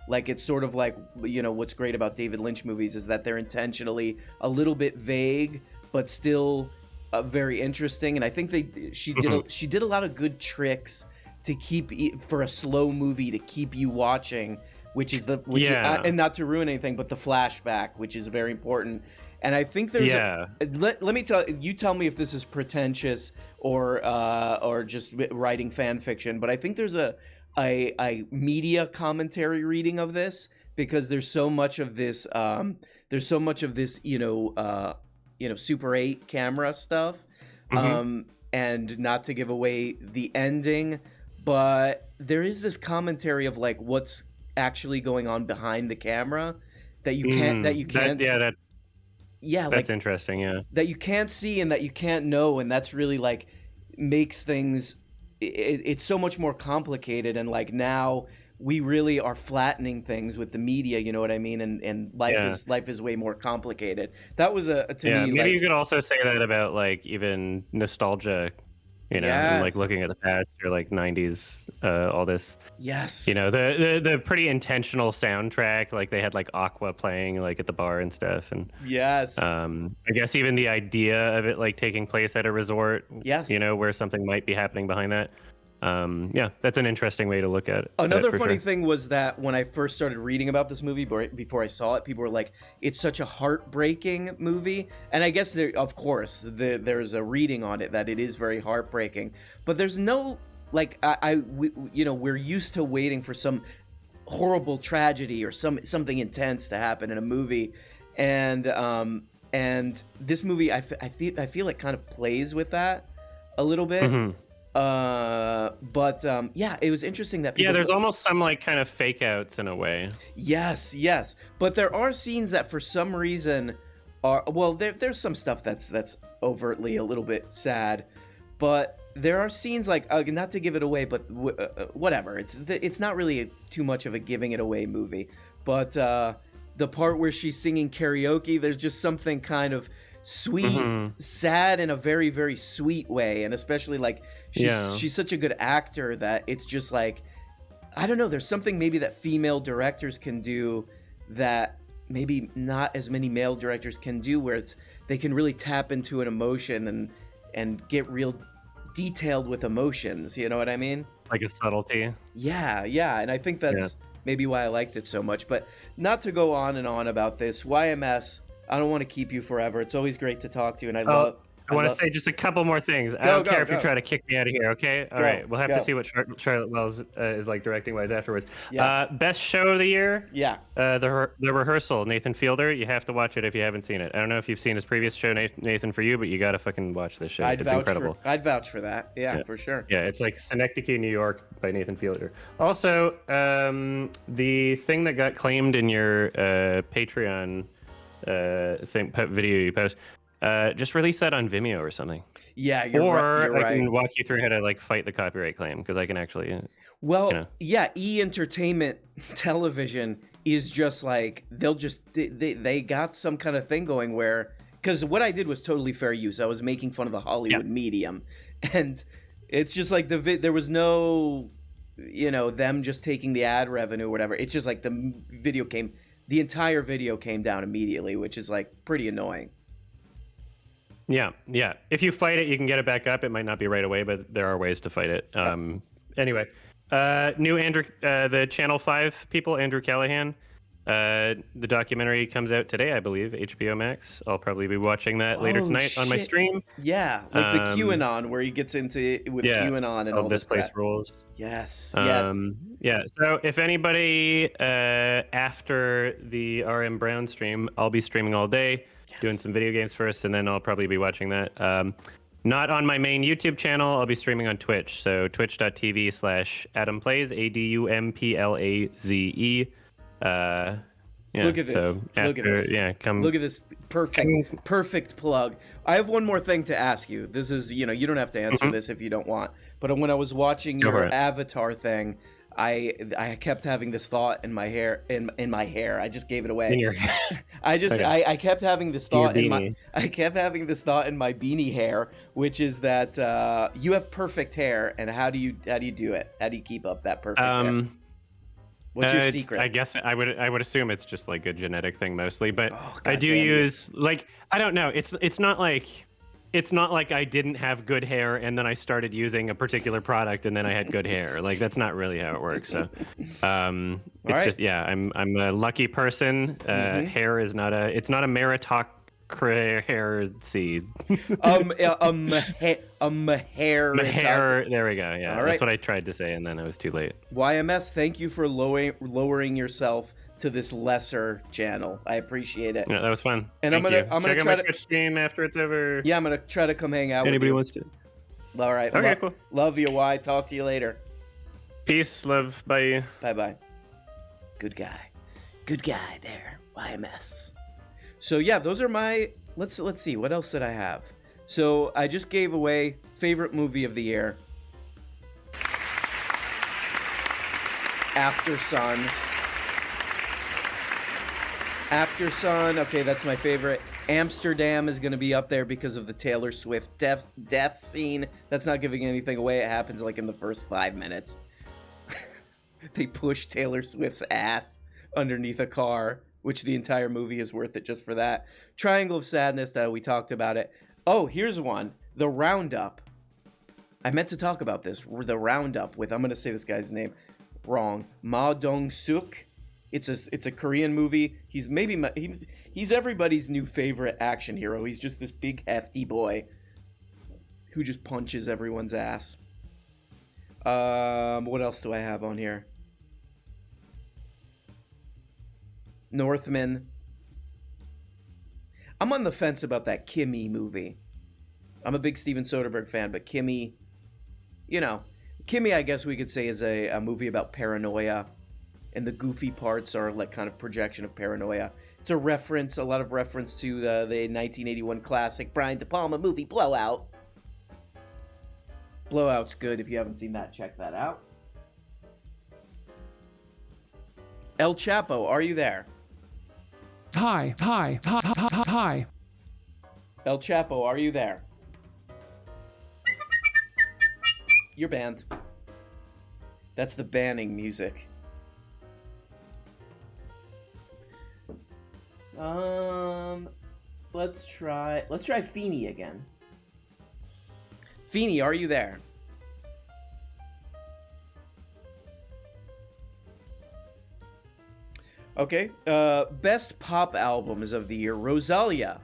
like, it's sort of like, what's great about David Lynch movies is that they're intentionally a little bit vague but still very interesting. And I think she did a lot of good tricks to keep for a slow movie to keep you watching. And not to ruin anything, but the flashback, which is very important. And I think there's let me tell me if this is pretentious or just writing fan fiction, but I think there's a media commentary reading of this, because there's so much of this Super 8 camera stuff, and not to give away the ending, but there is this commentary of like what's actually going on behind the camera that you can't that's interesting, that you can't see and that you can't know, and that's really like makes things it's so much more complicated. And like now we really are flattening things with the media, you know what I mean, and life is way more complicated. That was to me, maybe you could also say that about like even nostalgia, and like looking at the past, or like 90s, all this. Yes. The pretty intentional soundtrack, like they had like Aqua playing like at the bar and stuff, and I guess even the idea of it like taking place at a resort, where something might be happening behind that. Yeah, that's an interesting way to look at it. Another for funny sure. thing was that when I first started reading about this movie, before I saw it, people were like, "It's such a heartbreaking movie," and I guess of course, there's a reading on it that it is very heartbreaking. But there's no like, we're used to waiting for some horrible tragedy or something intense to happen in a movie, and this movie, I feel it kind of plays with that a little bit. Mm-hmm. Yeah, it was interesting that people... Yeah, there's almost some like kind of fake outs in a way. Yes, but there are scenes that for some reason are, well, there's some stuff that's overtly a little bit sad, but there are scenes like, not to give it away, but whatever, it's not really too much of a giving it away movie, but the part where she's singing karaoke, there's just something kind of sweet, sad in a very, very sweet way, and especially like she's such a good actor that it's just like, I don't know, there's something maybe that female directors can do that maybe not as many male directors can do, where they can really tap into an emotion and get real detailed with emotions, you know what I mean? Like a subtlety. Yeah, and I think that's maybe why I liked it so much. But not to go on and on about this, YMS, I don't want to keep you forever. It's always great to talk to you, and I want to say just a couple more things. I don't care if you try to kick me out of here, okay? All right, we'll have to see what Charlotte Wells is like directing-wise afterwards. Yeah. Best show of the year? Yeah. The Rehearsal, Nathan Fielder. You have to watch it if you haven't seen it. I don't know if you've seen his previous show, Nathan, for you, but you got to fucking watch this show. It's incredible. I'd vouch for that. Yeah, for sure. Yeah, it's like Synecdoche, New York by Nathan Fielder. Also, the thing that got claimed in your Patreon video you post, just release that on Vimeo or something. Yeah, you're right. I can walk you through how to like fight the copyright claim, because I can actually. E-entertainment television is just like they got some kind of thing going where, because what I did was totally fair use. I was making fun of the Hollywood medium, and it's just like there was no, them just taking the ad revenue or whatever. It's just like the entire video came down immediately, which is like pretty annoying. Yeah. If you fight it, you can get it back up. It might not be right away, but there are ways to fight it. Anyway, new Andrew, the Channel 5 people, Andrew Callahan. The documentary comes out today, I believe, HBO Max. I'll probably be watching that later tonight on my stream. Yeah, like the QAnon, where he gets into it with QAnon and all this place crap. rules. Yes. Yeah, so if anybody after the RM Brown stream, I'll be streaming all day, doing some video games first, and then I'll probably be watching that. Not on my main YouTube channel, I'll be streaming on Twitch. So twitch.tv/AdamPlays, ADUMPLAZE. Look at this. So Look at this. Yeah, come. Look at this perfect plug. I have one more thing to ask you. This is, you don't have to answer this if you don't want. But when I was watching your Avatar thing, I kept having this thought in my hair. In my hair, I just gave it away. In your hair. I kept having this thought in my. beanie. I kept having this thought in my beanie hair, which is that you have perfect hair, and how do you do it? How do you keep up that perfect hair? What's your secret? I guess I would assume it's just like a genetic thing mostly, but I do damn use like, I don't know. It's not like I didn't have good hair and then I started using a particular product and then I had good hair. Like, that's not really how it works. So it's just, I'm a lucky person. Hair is not a meritocracy. Hair. There we go. Yeah, that's what I tried to say, and then it was too late. YMS, thank you for lowering yourself to this lesser channel. I appreciate it. Yeah, that was fun. And I'm gonna check try out my Twitch stream after it's over. Yeah, I'm gonna try to come hang out. Anybody with you. wants to? All right. Okay, cool. Love you. Y. Talk to you later. Peace, love, bye. Bye. Good guy there. YMS. So yeah, those are my. Let's see. What else did I have? So I just gave away favorite movie of the year. After Sun. Okay, that's my favorite. Amsterdam is going to be up there because of the Taylor Swift death scene. That's not giving anything away. It happens like in the first 5 minutes. They push Taylor Swift's ass underneath a car, which the entire movie is worth it just for that. Triangle of Sadness, we talked about it. Oh, here's one. The Roundup. I meant to talk about this. The Roundup with, I'm going to say this guy's name wrong, Ma Dong-suk. It's a Korean movie. He's he's everybody's new favorite action hero. He's just this big hefty boy who just punches everyone's ass. What else do I have on here? Northman. I'm on the fence about that Kimmy movie. I'm a big Steven Soderbergh fan, but Kimmy, Kimmy, I guess we could say, is a movie about paranoia, and the goofy parts are like kind of projection of paranoia. It's a lot of reference to the 1981 classic Brian De Palma movie Blowout. Blowout's good. If you haven't seen that, check that out. El Chapo, are you there? Hi. El Chapo, are you there? You're banned. That's the banning music. Let's try Feeney again. Feeney, are you there? Okay. Best pop albums of the year. Rosalia,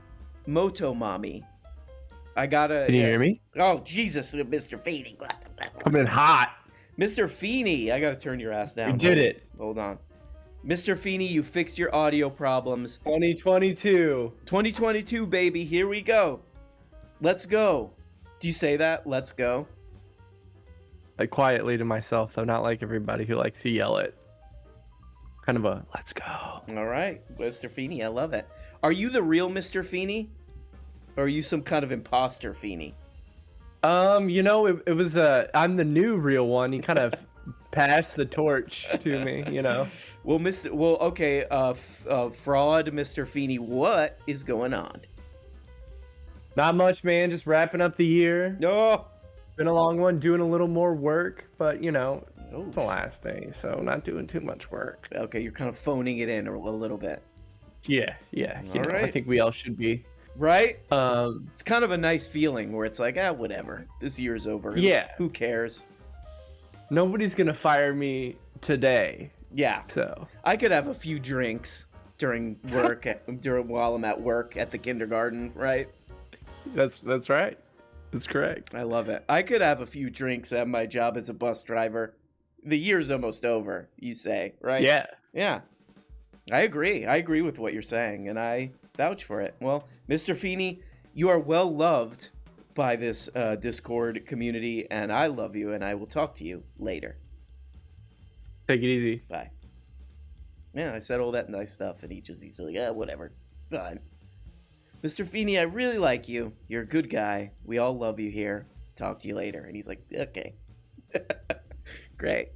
Motomami. I gotta. Can you hear me? Oh, Jesus, Mr. Feeney. Coming in hot. Mr. Feeney, I gotta turn your ass down. We did it. Hold on. Mr. Feeney, you fixed your audio problems. 2022. 2022, baby. Here we go. Let's go. Do you say that? Let's go. Like quietly to myself, though, not like everybody who likes to yell it. Kind of a let's go. All right, Mr. Feeney, I love it. Are you the real Mr. Feeney? Or are you some kind of imposter Feeney? It was I'm the new real one. He kind of passed the torch to me, Well, okay, fraud Mr. Feeney, what is going on? Not much, man. Just wrapping up the year. No. Been a long one, doing a little more work, but it's the last day, so not doing too much work. Okay, you're kind of phoning it in a little bit. Yeah. Right. I think we all should be. Right? It's kind of a nice feeling where it's like, whatever. This year's over. Yeah. Who cares? Nobody's gonna fire me today. Yeah. So I could have a few drinks during work, while I'm at work at the kindergarten, right? That's right. That's correct. I love it. I could have a few drinks at my job as a bus driver. The year's almost over, you say, right? Yeah. Yeah. I agree. I agree with what you're saying, and I vouch for it. Well, Mr. Feeney, you are well loved by this Discord community, and I love you, and I will talk to you later. Take it easy. Bye. Yeah, I said all that nice stuff, and he's like, whatever. Fine. Mr. Feeney, I really like you. You're a good guy. We all love you here. Talk to you later. And he's like, okay. Great.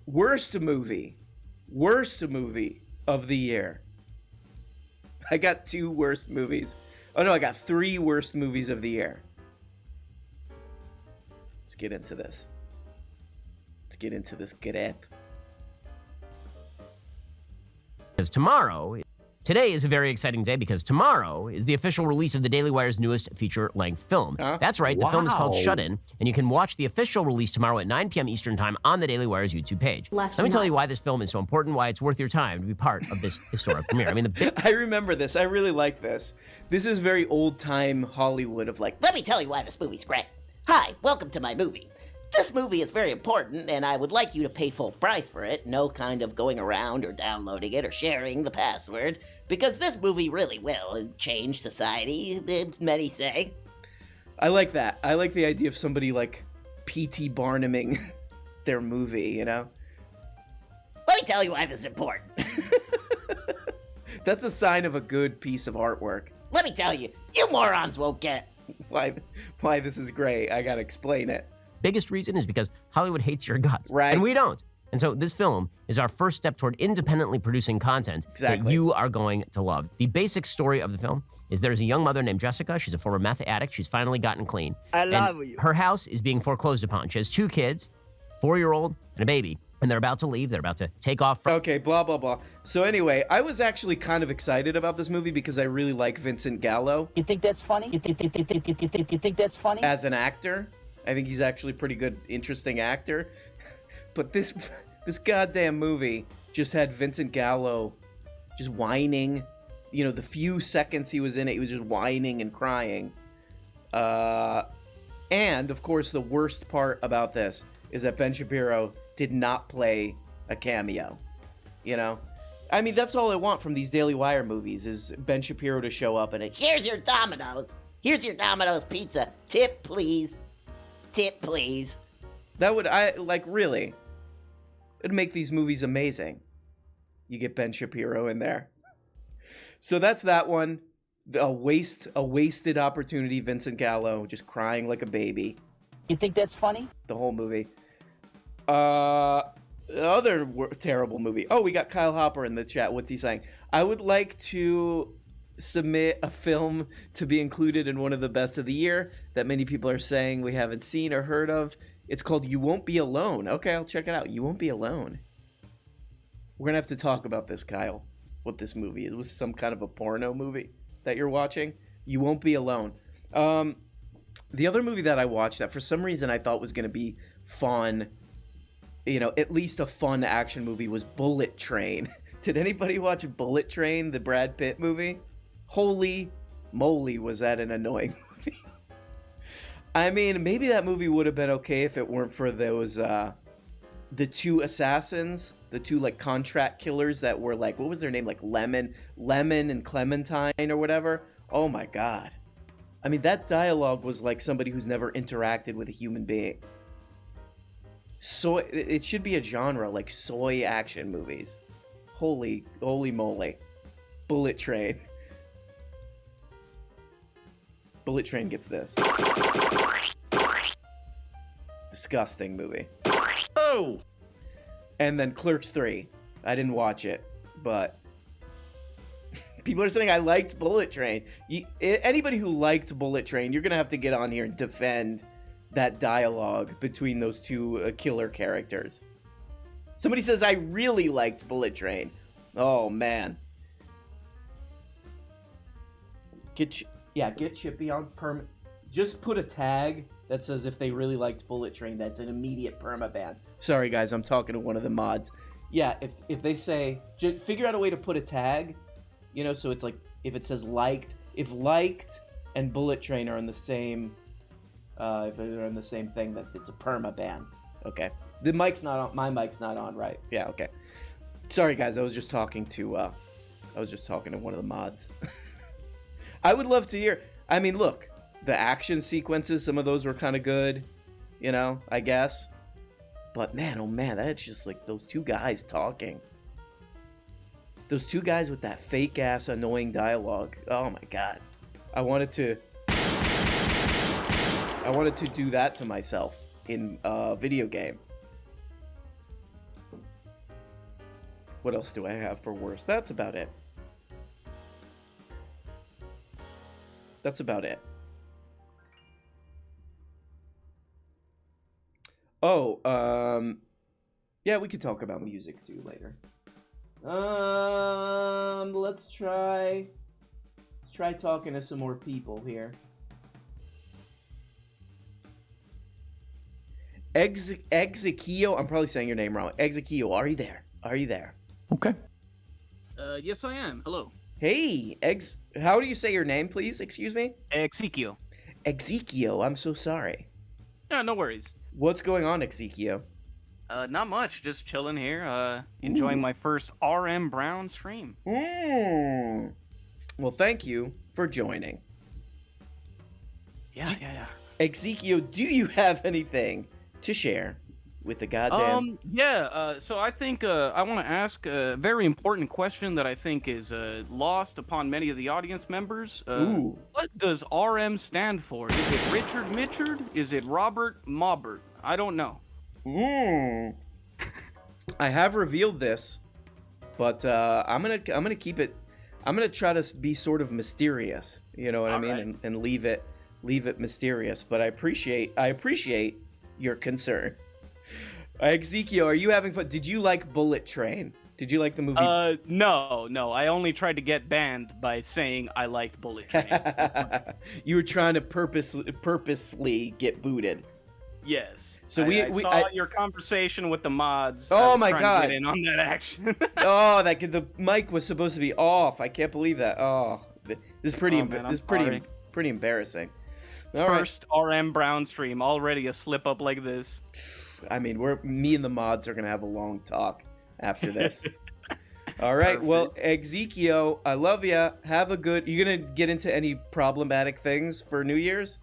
Worst movie of the year. I got 2 worst movies. Oh no, I got 3 worst movies of the year. Let's get into this. Grep. Because today is a very exciting day because tomorrow is the official release of the Daily Wire's newest feature-length film. That's right, the film is called Shut In, and you can watch the official release tomorrow at 9 p.m. Eastern Time on the Daily Wire's YouTube page. Let me tell you why this film is so important, why it's worth your time to be part of this historic premiere. I remember this. I really like this. This is very old-time Hollywood of like, Let me tell you why this movie's great. Hi, welcome to my movie. This movie is very important, and I would like you to pay full price for it. No kind of going around or downloading it or sharing the password, because this movie really will change society, many say. I like that. I like the idea of somebody like P.T. Barnuming their movie, Let me tell you why this is important. That's a sign of a good piece of artwork. Let me tell you, you morons won't get why this is great. I gotta explain it. Biggest reason is because Hollywood hates your guts. Right. And we don't. And so this film is our first step toward independently producing content that you are going to love. The basic story of the film is there's a young mother named Jessica. She's a former meth addict. She's finally gotten clean. I love you. Her house is being foreclosed upon. She has 2 kids, 4-year-old and a baby. and they're about to leave. They're about to take off from... Okay, blah, blah, blah. So anyway, I was actually kind of excited about this movie because I really like Vincent Gallo. You think that's funny? You think that's funny? As an actor, I think he's actually a pretty good, interesting actor. But this goddamn movie just had Vincent Gallo just whining. You know, the few seconds he was in it, he was just whining and crying. And, of course, the worst part about this is that Ben Shapiro did not play a cameo. You know? I mean, that's all I want from these Daily Wire movies is Ben Shapiro to show up and Here's your Domino's. Here's your Domino's pizza. Tip, please. Tip, please. That would, really, it'd make these movies amazing. You get Ben Shapiro in there. So that's that one. A wasted opportunity. Vincent Gallo just crying like a baby. You think that's funny? The whole movie. Other terrible movie. Oh, we got Kyle Hopper in the chat. What's he saying? I would like to submit a film to be included in one of the best of the year that many people are saying we haven't seen or heard of. It's called You Won't Be Alone. Okay, I'll check it out. You Won't Be Alone. We're going to have to talk about this, Kyle. What this movie is. It was some kind of a porno movie that you're watching. You Won't Be Alone. The other movie that I watched that for some reason I thought was going to be fun, you know, at least a fun action movie was Bullet Train. Did anybody watch Bullet Train, the Brad Pitt movie? Holy moly, was that an annoying movie. I mean, maybe that movie would have been okay if it weren't for those, the two assassins, the two, like, contract killers that were, like, what was their name? Like, Lemon and Clementine or whatever. Oh, my God. I mean, that dialogue was like somebody who's never interacted with a human being. So it should be a genre, like soy action movies. Holy moly. Bullet Train. Bullet Train gets this. Disgusting movie. Oh! And then Clerks 3. I didn't watch it, but people are saying I liked Bullet Train. Anybody who liked Bullet Train, you're going to have to get on here and defend that dialogue between those two killer characters. Somebody says I really liked Bullet Train. Oh, man. Get Chippy on perma. Just put a tag that says if they really liked Bullet Train, that's an immediate permaban. Sorry, guys, I'm talking to one of the mods. Yeah, if they say, just figure out a way to put a tag, you know, so it's like, if it says liked, if liked and Bullet Train are in the same, if they're in the same thing, that it's a permaban. Okay. The mic's not on, my mic's not on, right? Yeah, okay. Sorry, guys, I was just talking to one of the mods. I would love to hear, I mean, look, the action sequences, some of those were kind of good, you know, I guess. But man, oh man, that's just like those two guys talking. Those two guys with that fake ass annoying dialogue. Oh my god. I wanted to do that to myself in a video game. What else do I have for worse? That's about it. That's about it. Oh, yeah, we could talk about music too later. Let's try talking to some more people here. Exequio, I'm probably saying your name wrong. Exequio, are you there? Are you there? Okay. Yes, I am. Hello. Hey, how do you say your name, please? Excuse me? Exequio. Exequio, I'm so sorry. Yeah, no worries. What's going on, Exequio? Not much. Just chilling here, enjoying my first RM Brown stream. Well, thank you for joining. Yeah. Exequio, do you have anything to share with the goddamn... So I think I want to ask a very important question that I think is lost upon many of the audience members. What does RM stand for? Is it Richard Mitchard? Is it Robert Maubert? I don't know. I have revealed this, but I'm gonna keep it. I'm gonna try to be sort of mysterious. You know what I mean? Right. And leave it mysterious. But I appreciate your concern. Ezekiel, are you having fun? Did you like Bullet Train? Did you like the movie? No. I only tried to get banned by saying I liked Bullet Train. You were trying to purposely get booted. Yes. So I saw your conversation with the mods. Oh my my God! To get in on that action. Oh, the mic was supposed to be off. I can't believe that. Oh, this is pretty. Pretty embarrassing. First RM Brown stream, already a slip up like this. I mean, me and the mods are gonna have a long talk after this. All right. Perfect. Well, Ezekiel, I love ya. Have a good. You gonna get into any problematic things for New Year's?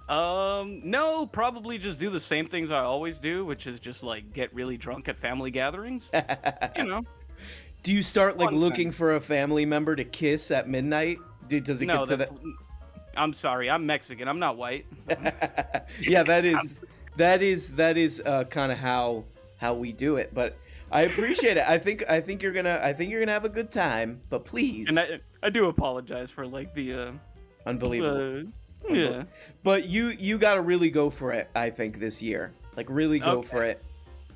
No, probably just do the same things I always do, which is just like get really drunk at family gatherings. You know. Do you start like looking for a family member to kiss at midnight? Does it get to that? I'm sorry, I'm Mexican. I'm not white. Yeah, that is kind of how we do it. But I appreciate it. I think you're gonna have a good time. But please. And I do apologize for like the unbelievable. Yeah. But you gotta really go for it. I think this year, like really go for it.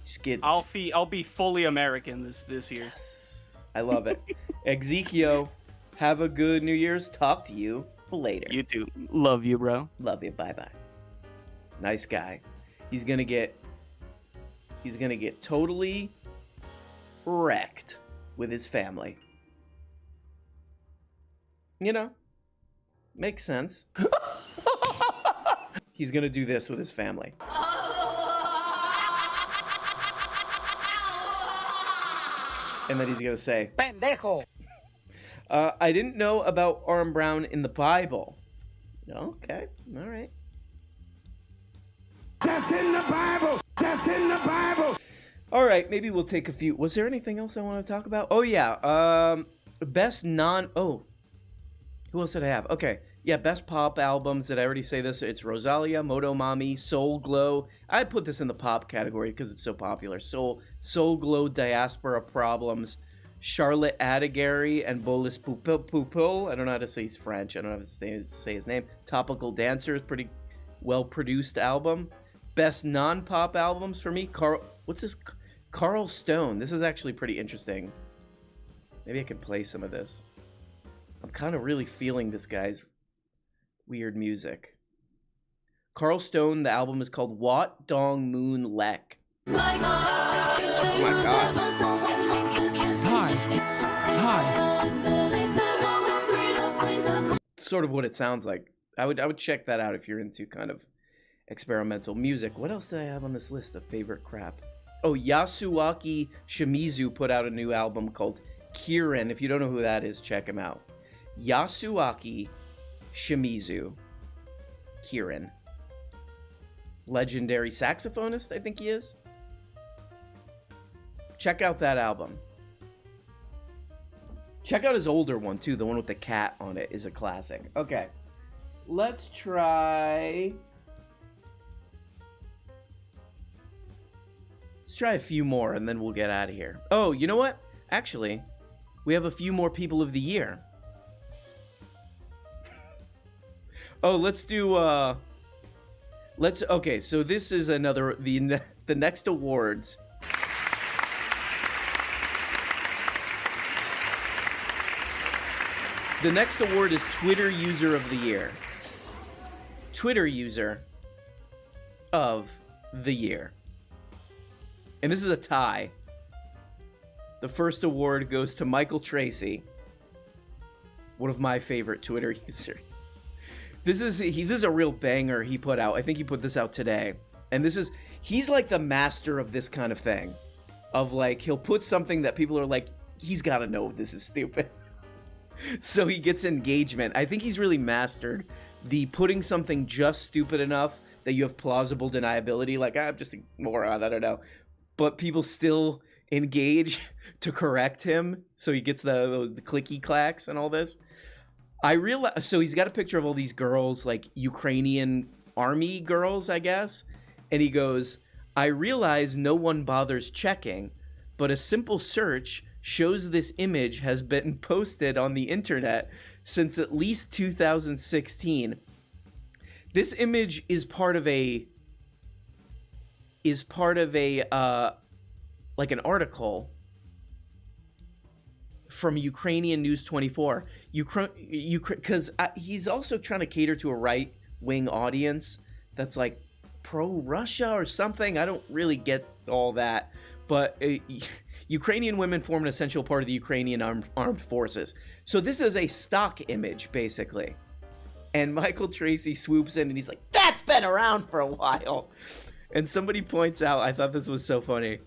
Just get. I'll be fully American this year. Yes, I love it. Ezekiel, have a good New Year's. Talk to you later. You too. Love you, bro. Love you. Bye bye. Nice guy. He's gonna get totally wrecked with his family. You know, makes sense. He's gonna do this with his family. And then he's gonna say, "Pendejo." I didn't know about Arm Brown in the Bible. Okay, all right. That's in the Bible. That's in the Bible. All right, maybe we'll take a few. Was there anything else I want to talk about? Oh yeah, best non. Oh, who else did I have? Okay, yeah, best pop albums. Did I already say this? It's Rosalia, Motomami, Soul Glow. I put this in the pop category because it's so popular. Soul Glow, Diaspora Problems, Charlotte Adigary, and Bolis Pupil. I don't know how to say he's French. I don't know how to say his name. Topical Dancer is pretty well produced album. Best non-pop albums for me. Carl Stone. This is actually pretty interesting. Maybe I can play some of this. I'm kind of really feeling this guy's weird music. Carl Stone, the album is called Wat Dong Moon Lek. Oh my god. Hi. Sort of what it sounds like. I would check that out if you're into kind of experimental music. What else did I have on this list of favorite crap? Oh, Yasuaki Shimizu put out a new album called Kirin. If you don't know who that is, check him out. Yasuaki Shimizu. Kirin. Legendary saxophonist, I think he is. Check out that album. Check out his older one, too. The one with the cat on it is a classic. Okay. Let's try a few more, and then we'll get out of here. Oh, you know what? Actually, we have a few more people of the year. Oh, let's do, okay, so this is another, the next awards. The next award is Twitter User of the Year. Twitter User of the Year. And this is a tie. The first award goes to Michael Tracy, one of my favorite Twitter users. This is a real banger he put out. I think he put this out today. And he's like the master of this kind of thing. Of like, he'll put something that people are like, he's got to know this is stupid. So he gets engagement. I think he's really mastered the putting something just stupid enough that you have plausible deniability. Like, I'm just a moron, I don't know. But people still engage to correct him. So he gets the clicky clacks and all this. So he's got a picture of all these girls, like Ukrainian army girls, I guess. And he goes, I realize no one bothers checking, but a simple search shows this image has been posted on the internet since at least 2016. This image is part of a is part of a like an article from Ukrainian News 24. Because he's also trying to cater to a right-wing audience that's like pro-Russia or something. I don't really get all that. But Ukrainian women form an essential part of the Ukrainian armed forces. So this is a stock image, basically. And Michael Tracy swoops in and he's like, that's been around for a while. And somebody points out, I thought this was so funny.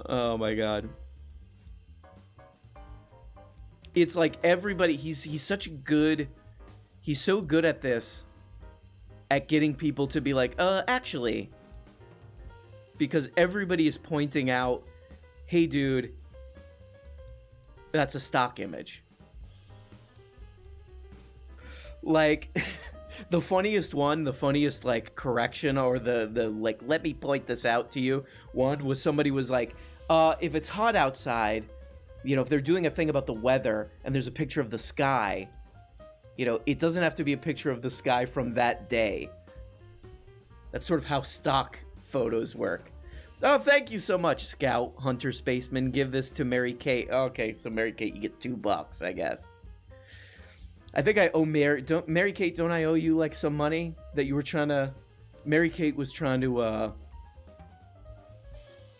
Oh my God. It's like everybody, he's so good at this, at getting people to be like, actually, because everybody is pointing out, hey dude, that's a stock image. Like, the funniest like correction, or the like, let me point this out to you one, was somebody was like, if it's hot outside, you know, if they're doing a thing about the weather and there's a picture of the sky, you know, it doesn't have to be a picture of the sky from that day. That's sort of how stock photos work. Oh, thank you so much, Scout Hunter Spaceman. Give this to Mary Kate. Okay, so Mary Kate, you get $2, I guess. I think I owe Mary Kate, don't I owe you like some money that you were trying to... Mary Kate was trying to,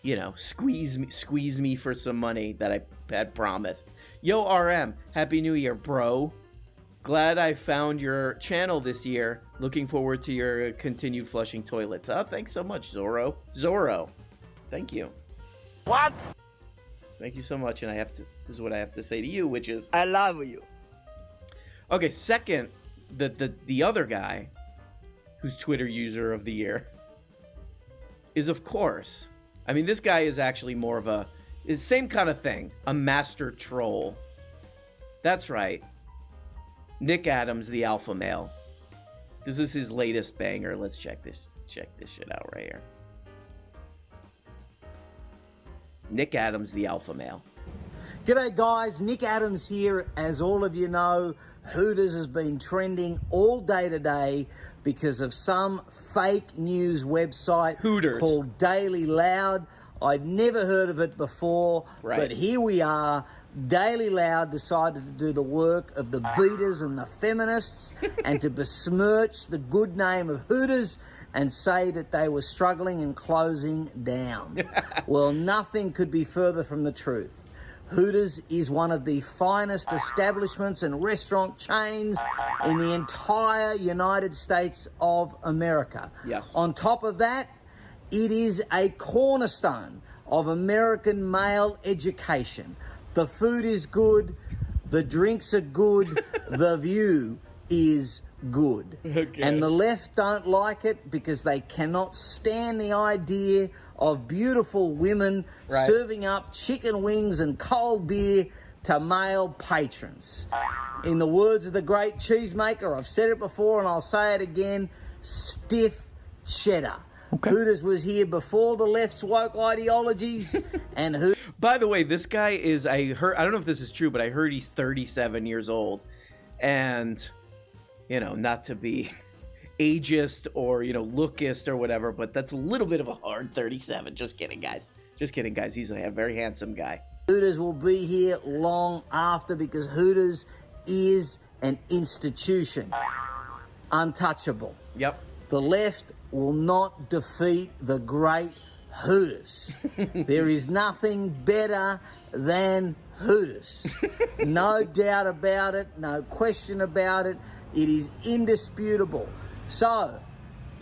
you know, squeeze me for some money that I had promised. Yo, RM, Happy New Year, bro. Glad I found your channel this year. Looking forward to your continued flushing toilets. Oh, thanks so much, Zorro. Thank you. What? Thank you so much, and this is what I have to say to you, which is... I love you. Okay, second, the other guy who's Twitter user of the year is, of course... I mean, this guy is actually more of a... Is same kind of thing. A master troll. That's right. Nick Adams, the alpha male. This is his latest banger. Let's check this shit out right here. Nick Adams, the alpha male. G'day guys, Nick Adams here. As all of you know, Hooters has been trending all day today because of some fake news website called Daily Loud. I'd never heard of it before, but here we are. Daily Loud decided to do the work of the beaters and the feminists and to besmirch the good name of Hooters and say that they were struggling and closing down. Well, nothing could be further from the truth. Hooters is one of the finest establishments and restaurant chains in the entire United States of America. Yes. On top of that, it is a cornerstone of American male education. The food is good, the drinks are good, the view is good. Okay. And the left don't like it because they cannot stand the idea of beautiful women serving up chicken wings and cold beer to male patrons. In the words of the great cheesemaker, I've said it before and I'll say it again, stiff cheddar. Okay. Hooters was here before the left's woke ideologies, and who... By the way, this guy is, I don't know if this is true, but I heard he's 37 years old. And, you know, not to be ageist or, you know, lookist or whatever, but that's a little bit of a hard 37. Just kidding, guys. Just kidding, guys. He's a very handsome guy. Hooters will be here long after because Hooters is an institution. Untouchable. Yep. The left will not defeat the great Hooters. There is nothing better than Hooters. No doubt about it, no question about it. It is indisputable. So,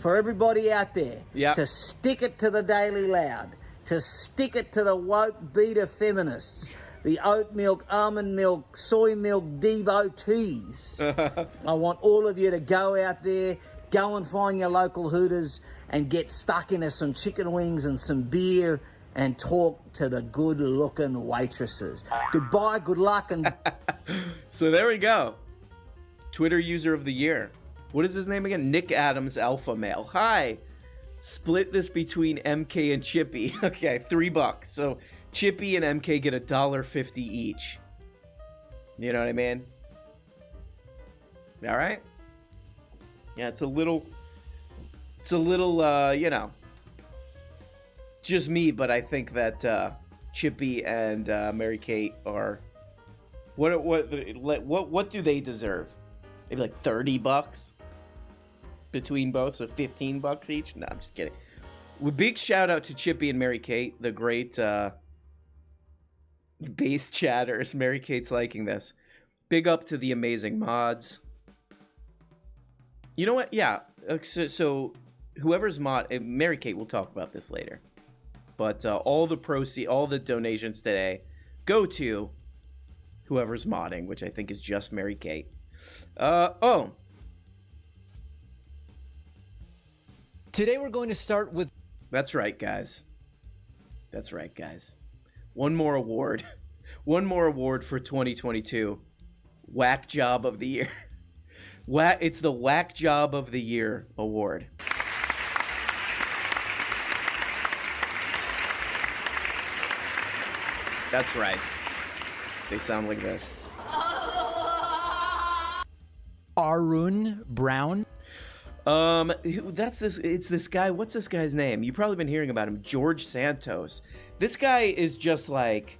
for everybody out there, to stick it to the Daily Loud, to stick it to the woke beta feminists, the oat milk, almond milk, soy milk devotees, I want all of you to go out there, go and find your local Hooters and get stuck into some chicken wings and some beer and talk to the good-looking waitresses. Goodbye, good luck, and... So there we go. Twitter user of the year. What is his name again? Nick Adams, alpha male. Hi. Split this between MK and Chippy. Okay, $3. So Chippy and MK get $1.50 each. You know what I mean? All right. Yeah, it's a little, you know, just me, but I think that Chippy and Mary Kate are what do they deserve? Maybe like $30 between both, so $15 each. No, I'm just kidding. Well, big shout out to Chippy and Mary Kate, the great base chatters. Mary Kate's liking this. Big up to the amazing mods. You know what? Yeah. So whoever's mod, Mary Kate, we'll talk about this later. But all the donations today go to whoever's modding, which I think is just Mary Kate. Today we're going to start with... That's right, guys. That's right, guys. One more award. One more award for 2022. Whack Job of the Year. It's the Whack Job of the Year award. That's right. They sound like this. Arun Brown. It's this guy. What's this guy's name? You've probably been hearing about him. George Santos. This guy is just like,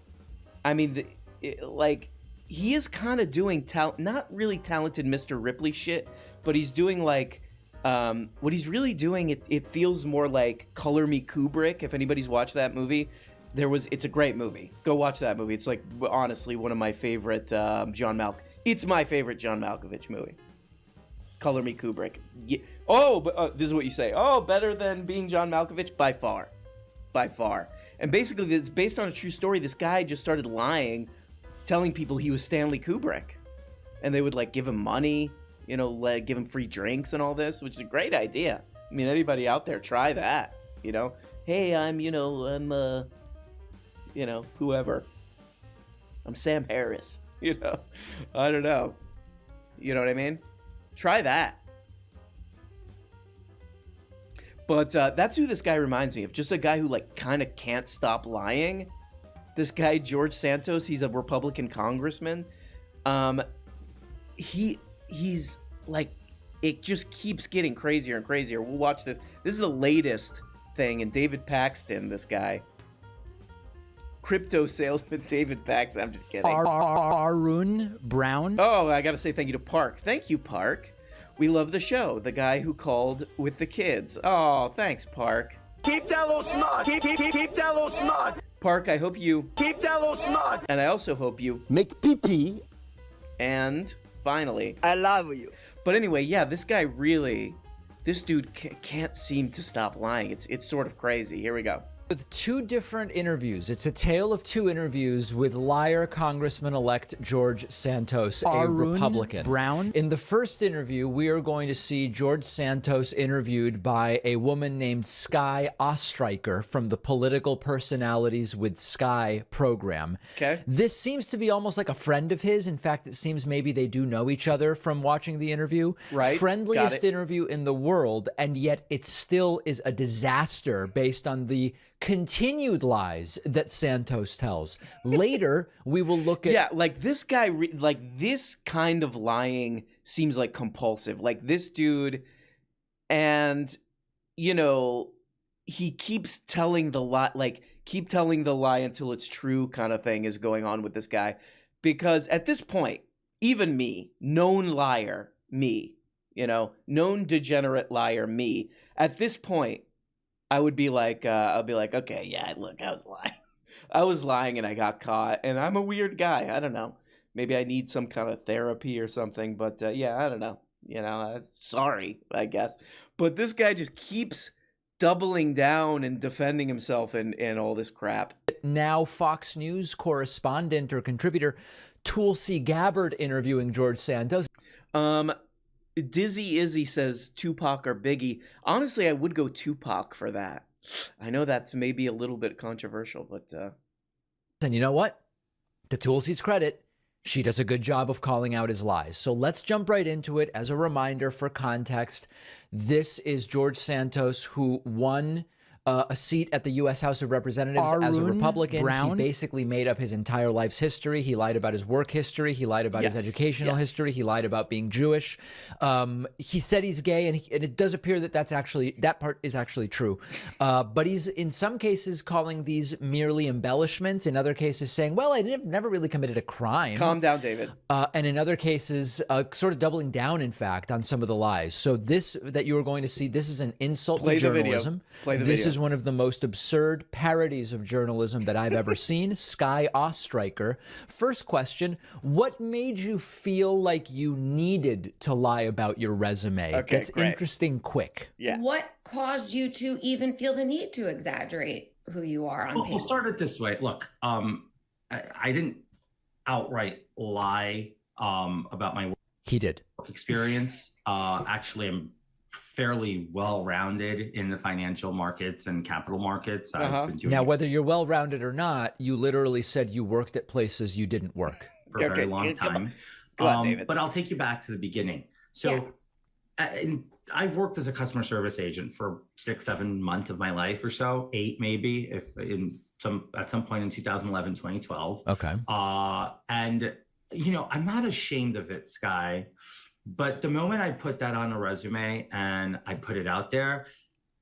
I mean, he is kind of doing not really talented Mr. Ripley shit, but he's doing like, what he's really doing, it feels more like Color Me Kubrick. If anybody's watched that movie, it's a great movie. Go watch that movie. It's like, honestly, one of my favorite it's my favorite John Malkovich movie. Color Me Kubrick. Yeah. Oh, but this is what you say. Oh, better than being John Malkovich? By far. By far. And basically, it's based on a true story. This guy just started lying, telling people he was Stanley Kubrick. And they would, like, give him money, give him free drinks and all this, which is a great idea. I mean, anybody out there, try that, Hey, I'm whoever. I'm Sam Harris, I don't know. You know what I mean? Try that. But that's who this guy reminds me of. Just a guy who, like, kind of can't stop lying. This guy, George Santos, he's a Republican congressman. He's like, it just keeps getting crazier and crazier. We'll watch this. This is the latest thing. And David Paxton, this guy. Crypto salesman David Paxton. I'm just kidding. Arun Brown. Oh, I got to say thank you to Park. Thank you, Park. We love the show. The guy who called with the kids. Oh, thanks, Park. Keep that little smug. Keep that little smug. Park, I hope you... Keep that little smug. And I also hope you... Make pee-pee. And finally... I love you. But anyway, yeah, this guy really... This dude can't seem to stop lying. It's sort of crazy. Here we go. With two different interviews. It's a tale of two interviews with liar Congressman-elect George Santos, a Republican. Brown. In the first interview, we are going to see George Santos interviewed by a woman named Sky Ostreicher from the Political Personalities with Sky program. Okay. This seems to be almost like a friend of his. In fact, it seems maybe they do know each other from watching the interview. Right. Friendliest interview in the world, and yet it still is a disaster based on the continued lies that Santos tells. Later, we will look at... Yeah, like this guy, this kind of lying seems like compulsive. Like this dude, and, he keeps telling the lie, keep telling the lie until it's true kind of thing is going on with this guy. Because at this point, even me, known liar, me, known degenerate liar, me, at this point, I would be like, okay, yeah, look, I was lying. I was lying and I got caught, and I'm a weird guy. I don't know. Maybe I need some kind of therapy or something, but yeah, I don't know. Sorry, I guess. But this guy just keeps doubling down and defending himself and all this crap. Now Fox News correspondent or contributor Tulsi Gabbard interviewing George Santos. Dizzy Izzy says Tupac or Biggie. Honestly, I would go Tupac for that. I know that's maybe a little bit controversial, but... And you know what? To Tulsi's credit, she does a good job of calling out his lies. So let's jump right into it. As a reminder for context, this is George Santos, who won a seat at the U.S. House of Representatives as a Arun Republican. Brown? He basically made up his entire life's history. He lied about his work history. He lied about his educational history. He lied about being Jewish. He said he's gay, and it does appear that that part is actually true. But he's in some cases calling these merely embellishments. In other cases, saying, "Well, I never really committed a crime." Calm down, David. And in other cases, sort of doubling down, in fact, on some of the lies. So this that you are going to see, this is an insult to journalism. Play the This video. is one of the most absurd parodies of journalism that I've ever seen. Sky Ostriker. First question, what made you feel like you needed to lie about your resume? Okay, That's great. interesting quick. Yeah. What caused you to even feel the need to exaggerate who you are on paper? We'll start it this way. Look, I didn't outright lie about my He did. work experience. Actually, I'm fairly well-rounded in the financial markets and capital markets. I've been doing Now, it whether you're well-rounded or not, you literally said you worked at places you didn't work. for a very long time. Go on, David. But I'll take you back to the beginning. So I worked as a customer service agent for 6-7 months of my life or so, 8 maybe, at some point in 2011, 2012. Okay. And I'm not ashamed of it, Sky. But the moment I put that on a resume and I put it out there,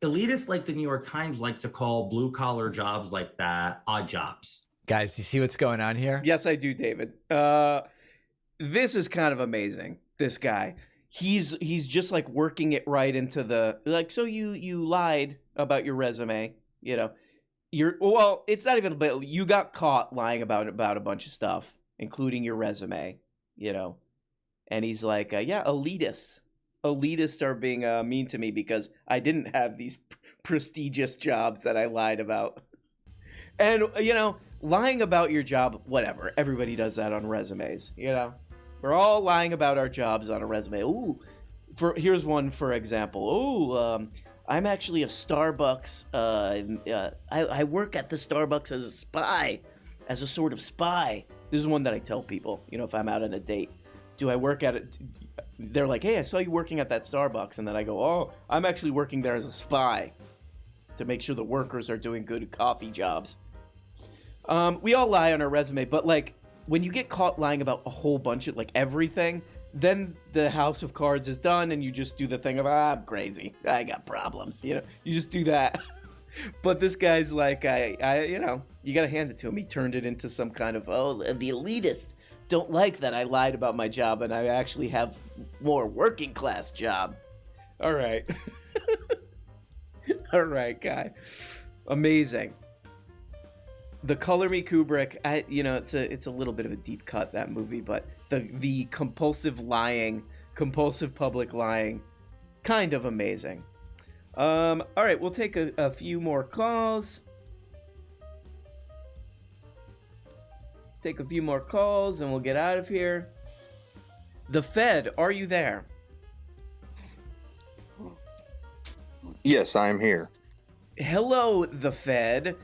elitists like the New York Times like to call blue collar jobs like that odd jobs. Guys, you see what's going on here? Yes, I do, David. This is kind of amazing. This guy, he's just like working it right into the so you lied about your resume. It's not even, but you got caught lying about a bunch of stuff, including your resume. And he's like, elitists are being mean to me because I didn't have these prestigious jobs that I lied about. And, lying about your job, whatever. Everybody does that on resumes, We're all lying about our jobs on a resume. Ooh, here's one, for example. Ooh, I'm actually a Starbucks. I work at the Starbucks as a spy, as a sort of spy. This is one that I tell people, if I'm out on a date. Do I work at it? They're like, hey, I saw you working at that Starbucks. And then I go, oh, I'm actually working there as a spy to make sure the workers are doing good coffee jobs. We all lie on our resume, but when you get caught lying about a whole bunch of everything, then the house of cards is done and you just do the thing of, I'm crazy. I got problems. You just do that. But this guy's like, you got to hand it to him. He turned it into some kind of, the elitist don't like that I lied about my job and I actually have more working class job. All right. All right, guy. Amazing. The Color Me Kubrick, it's a little bit of a deep cut, that movie, but the compulsive public lying, kind of amazing. All right, we'll take a few more calls. Take a few more calls and we'll get out of here. The Fed, are you there? Yes, I'm here. Hello, the Fed.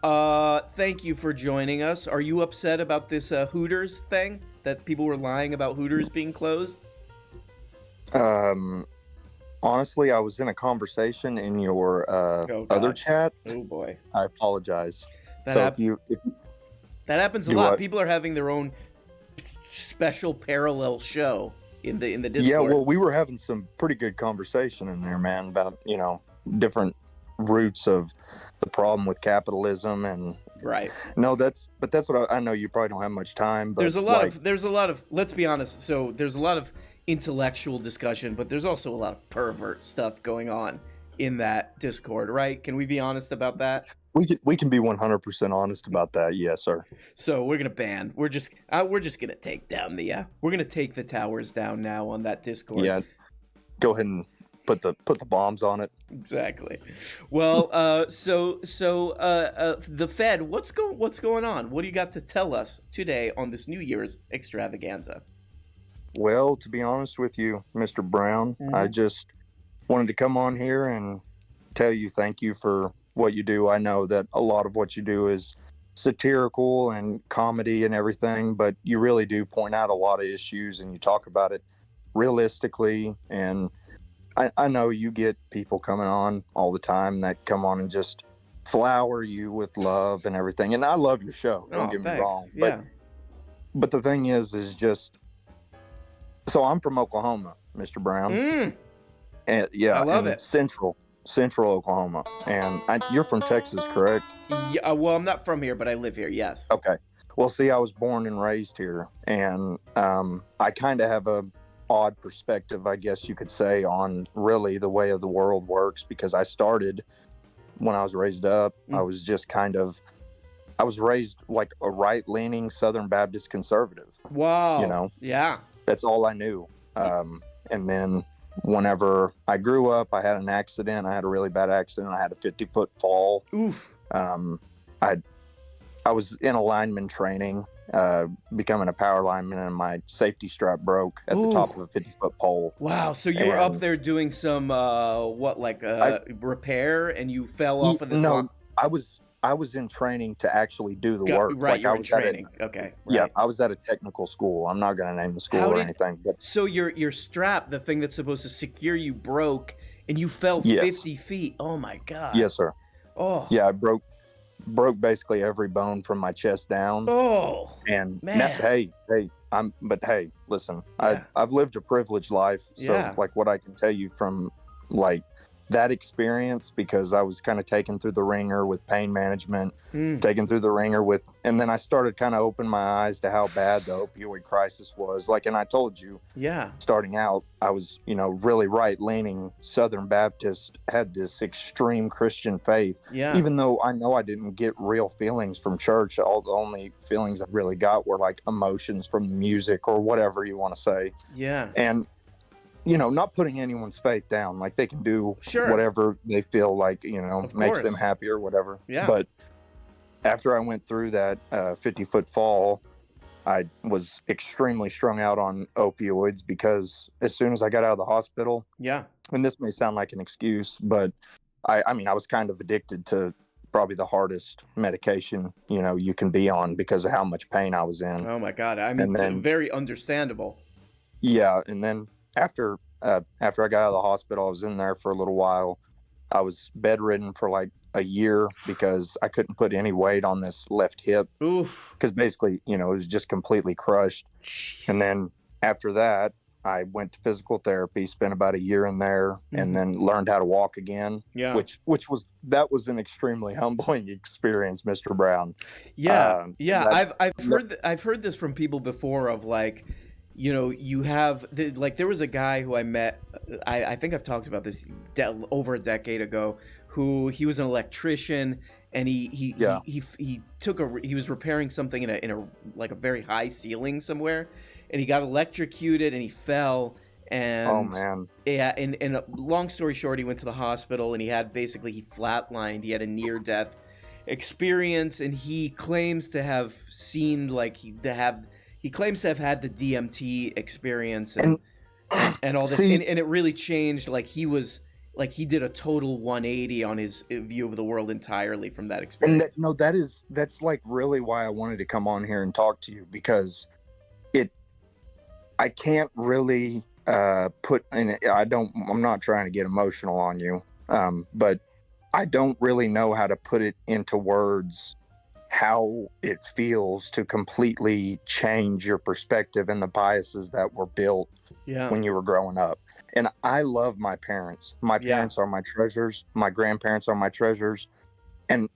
Thank you for joining us. Are you upset about this Hooters thing? That people were lying about Hooters being closed? Honestly, I was in a conversation in your other chat. Oh boy. I apologize. That That happens a lot. People are having their own special parallel show in the Discord. Yeah, well, we were having some pretty good conversation in there, man, about different roots of the problem with capitalism and right. No, that's what I know. You probably don't have much time, but there's a lot of let's be honest. So there's a lot of intellectual discussion, but there's also a lot of pervert stuff going on in that Discord, right? Can we be honest about that? We can be 100% honest about that, yes, sir. So we're gonna ban. We're just gonna take down we're gonna take the towers down now on that Discord. Yeah, go ahead and put the bombs on it. Exactly. Well, the Fed, what's going on? What do you got to tell us today on this New Year's extravaganza? Well, to be honest with you, Mr. Brown, I just wanted to come on here and tell you thank you for what you do. I know that a lot of what you do is satirical and comedy and everything, but you really do point out a lot of issues and you talk about it realistically. And I know you get people coming on all the time that come on and just flower you with love and everything. And I love your show. Don't get me wrong. Yeah. But the thing is just, so I'm from Oklahoma, Mr. Brown. And yeah, I love in it. Central Oklahoma. And you're from Texas, correct? Yeah, well, I'm not from here, but I live here, yes. Okay. Well, see, I was born and raised here, and I kind of have a odd perspective, I guess you could say, on really the way of the world works, because I started when I was raised up. I was just I was raised like a right-leaning Southern Baptist conservative. Wow. You know? Yeah. That's all I knew. And then whenever I grew up, I had an accident. I had a really bad accident. I had a 50-foot fall. Oof. I was in a lineman training, becoming a power lineman, and my safety strap broke at the top of a 50-foot pole. Wow. So you were up there doing some repair, and you fell off of this? No, I was in training to actually do the work. Right, like you were I in was training. Okay. Right. Yeah, I was at a technical school. I'm not going to name the school or anything. But so your strap, the thing that's supposed to secure you, broke, and you fell 50 feet. Oh my God. Yes, sir. Oh. Yeah, I broke basically every bone from my chest down. Oh. And man. But hey, listen, I've lived a privileged life. So like what I can tell you from like that experience, because I was kind of taken through the ringer with pain management, taken through the ringer with, and then I started kind of open my eyes to how bad the opioid crisis was. Like, and I told you, starting out, I was, really right-leaning Southern Baptist, had this extreme Christian faith. Yeah. Even though I know I didn't get real feelings from church, all the only feelings I really got were like emotions from the music or whatever you want to say. Yeah. And not putting anyone's faith down. Like, they can do whatever they feel like, makes them happy or whatever. Yeah. But after I went through that 50-foot fall, I was extremely strung out on opioids, because as soon as I got out of the hospital, and this may sound like an excuse, but I mean, I was kind of addicted to probably the hardest medication, you can be on, because of how much pain I was in. Oh my God. I mean, very understandable. Yeah. And then after I got out of the hospital, I was in there for a little while. I was bedridden for like a year because I couldn't put any weight on this left hip. Oof. Because basically, it was just completely crushed. Jeez. And then after that, I went to physical therapy, spent about a year in there, and then learned how to walk again. Yeah. Which was an extremely humbling experience, Mr. Brown. Yeah. I've heard this from people before of like, you have there was a guy who I met, I think I've talked about this over a decade ago, who he was an electrician, and he was repairing something in a like a very high ceiling somewhere, and he got electrocuted and he fell, and oh man. Yeah, and long story short, he went to the hospital, and he flatlined. He had a near death experience, and he claims to have seen he claims to have had the DMT experience and all this, and it really changed. Like, he did a total 180 on his view of the world entirely from that experience. And that's like really why I wanted to come on here and talk to you, because I can't really I'm not trying to get emotional on you, but I don't really know how to put it into words how it feels to completely change your perspective and the biases that were built when you were growing up. And I love my parents. My parents are my treasures. My grandparents are my treasures. And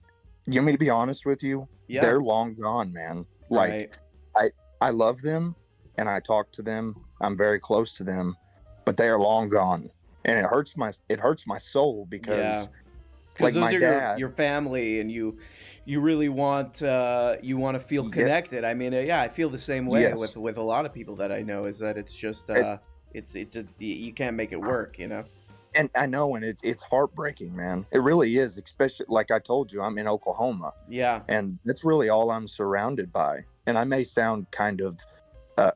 you want me to be honest with you? They're long gone, man. Like, I love them and I talk to them. I'm very close to them, but they are long gone. And it hurts my soul, because like those my are dad, your family, and you really want to feel connected. I mean, I feel the same way with a lot of people that I know, is that it's just you can't make it work, And I know, and it's heartbreaking, man. It really is, especially like I told you, I'm in Oklahoma. Yeah. And that's really all I'm surrounded by. And I may sound kind of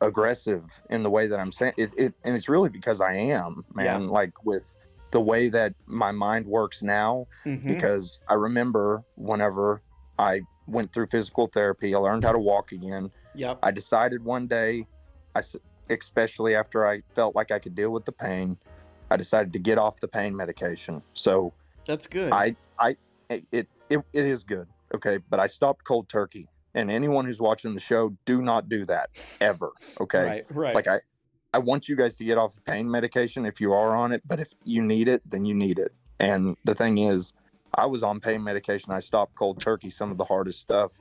aggressive in the way that I'm saying it, and it's really because I am, man. Like, with the way that my mind works now, because I remember whenever I went through physical therapy, I learned how to walk again. Yep. I decided one day, especially after I felt like I could deal with the pain, I decided to get off the pain medication. So that's good. It is good. Okay. But I stopped cold turkey, and anyone who's watching the show, do not do that ever. Okay. Right. Like I want you guys to get off pain medication if you are on it, but if you need it, then you need it. And the thing is, I was on pain medication. I stopped cold turkey, some of the hardest stuff.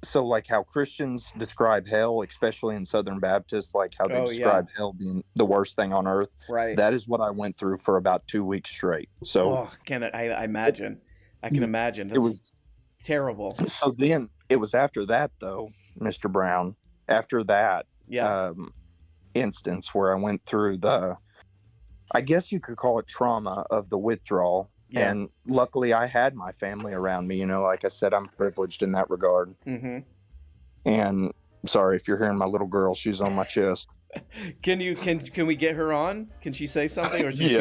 So like how Christians describe hell, especially in Southern Baptists, like how they describe hell being the worst thing on earth. Right. That is what I went through for about 2 weeks straight. So I imagine. I can imagine. It was terrible. So then it was after that, though, Mr. Brown, after that instance where I went through I guess you could call it trauma of the withdrawal. Yeah. And luckily I had my family around me. You know, like I said, I'm privileged in that regard. Mm-hmm. And sorry if you're hearing my little girl, she's on my chest. Can we get her on? Can she say something, or is she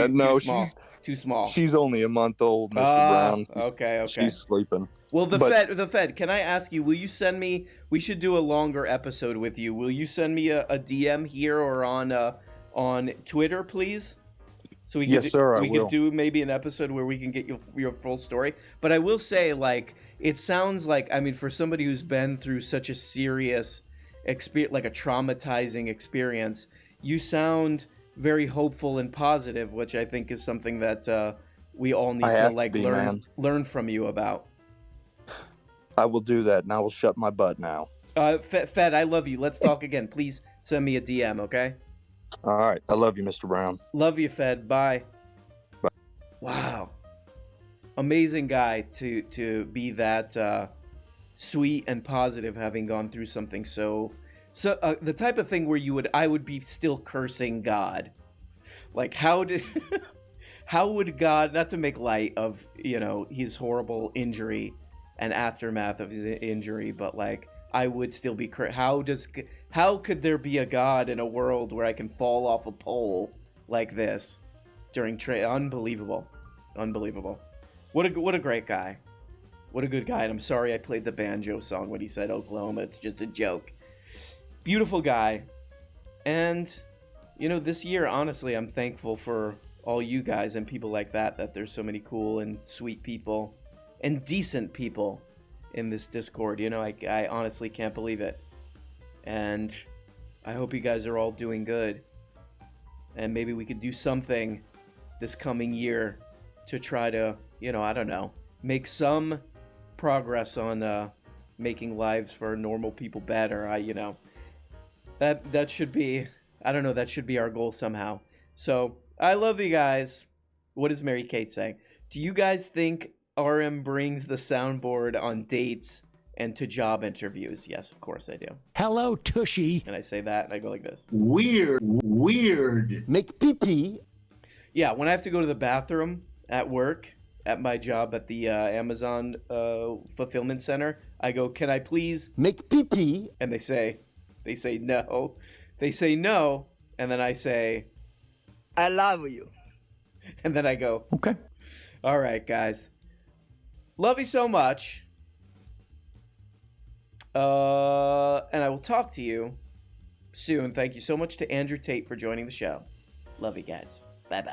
too small? She's only a month old, Mr. Brown. Okay. She's sleeping. Well, the Fed, can I ask you, will you send me, we should do a longer episode with you. Will you send me a DM here or on Twitter, please? So we could do maybe an episode where we can get your full story. But I will say, like, it sounds like, I mean, for somebody who's been through such a serious experience, like a traumatizing experience, you sound very hopeful and positive, which I think is something that we all need to learn from you about. I will do that, and I will shut my butt now. Fed, I love you. Let's talk again. Please send me a DM, okay? All right. I love you, Mr. Brown. Love you, Fed. Bye. Bye. Wow. Amazing guy to be that sweet and positive, having gone through something so the type of thing where I would be still cursing God. Like, how would God, not to make light of, his horrible injury and aftermath of his injury, but like, I would still be how could there be a God in a world where I can fall off a pole like this during unbelievable. What a great guy. What a good guy. And I'm sorry I played the banjo song when he said Oklahoma. It's just a joke. Beautiful guy. And this year, honestly, I'm thankful for all you guys and people like that there's so many cool and sweet people and decent people in this Discord. I honestly can't believe it. And I hope you guys are all doing good. And maybe we could do something this coming year to try to, I don't know, make some progress on making lives for normal people better. That should be, I don't know, that should be our goal somehow. So I love you guys. What is Mary Kate saying? Do you guys think RM brings the soundboard on dates and to job interviews? Yes, of course I do. Hello, Tushy. And I say that and I go like this. Weird. Make pee-pee. Yeah, when I have to go to the bathroom at work, at my job at the Amazon fulfillment center, I go, can I please make pee-pee? And they say no. They say no, and then I say, I love you. And then I go, okay. All right, guys. Love you so much. And I will talk to you soon. Thank you so much to Andrew Tate for joining the show. Love you guys. Bye-bye.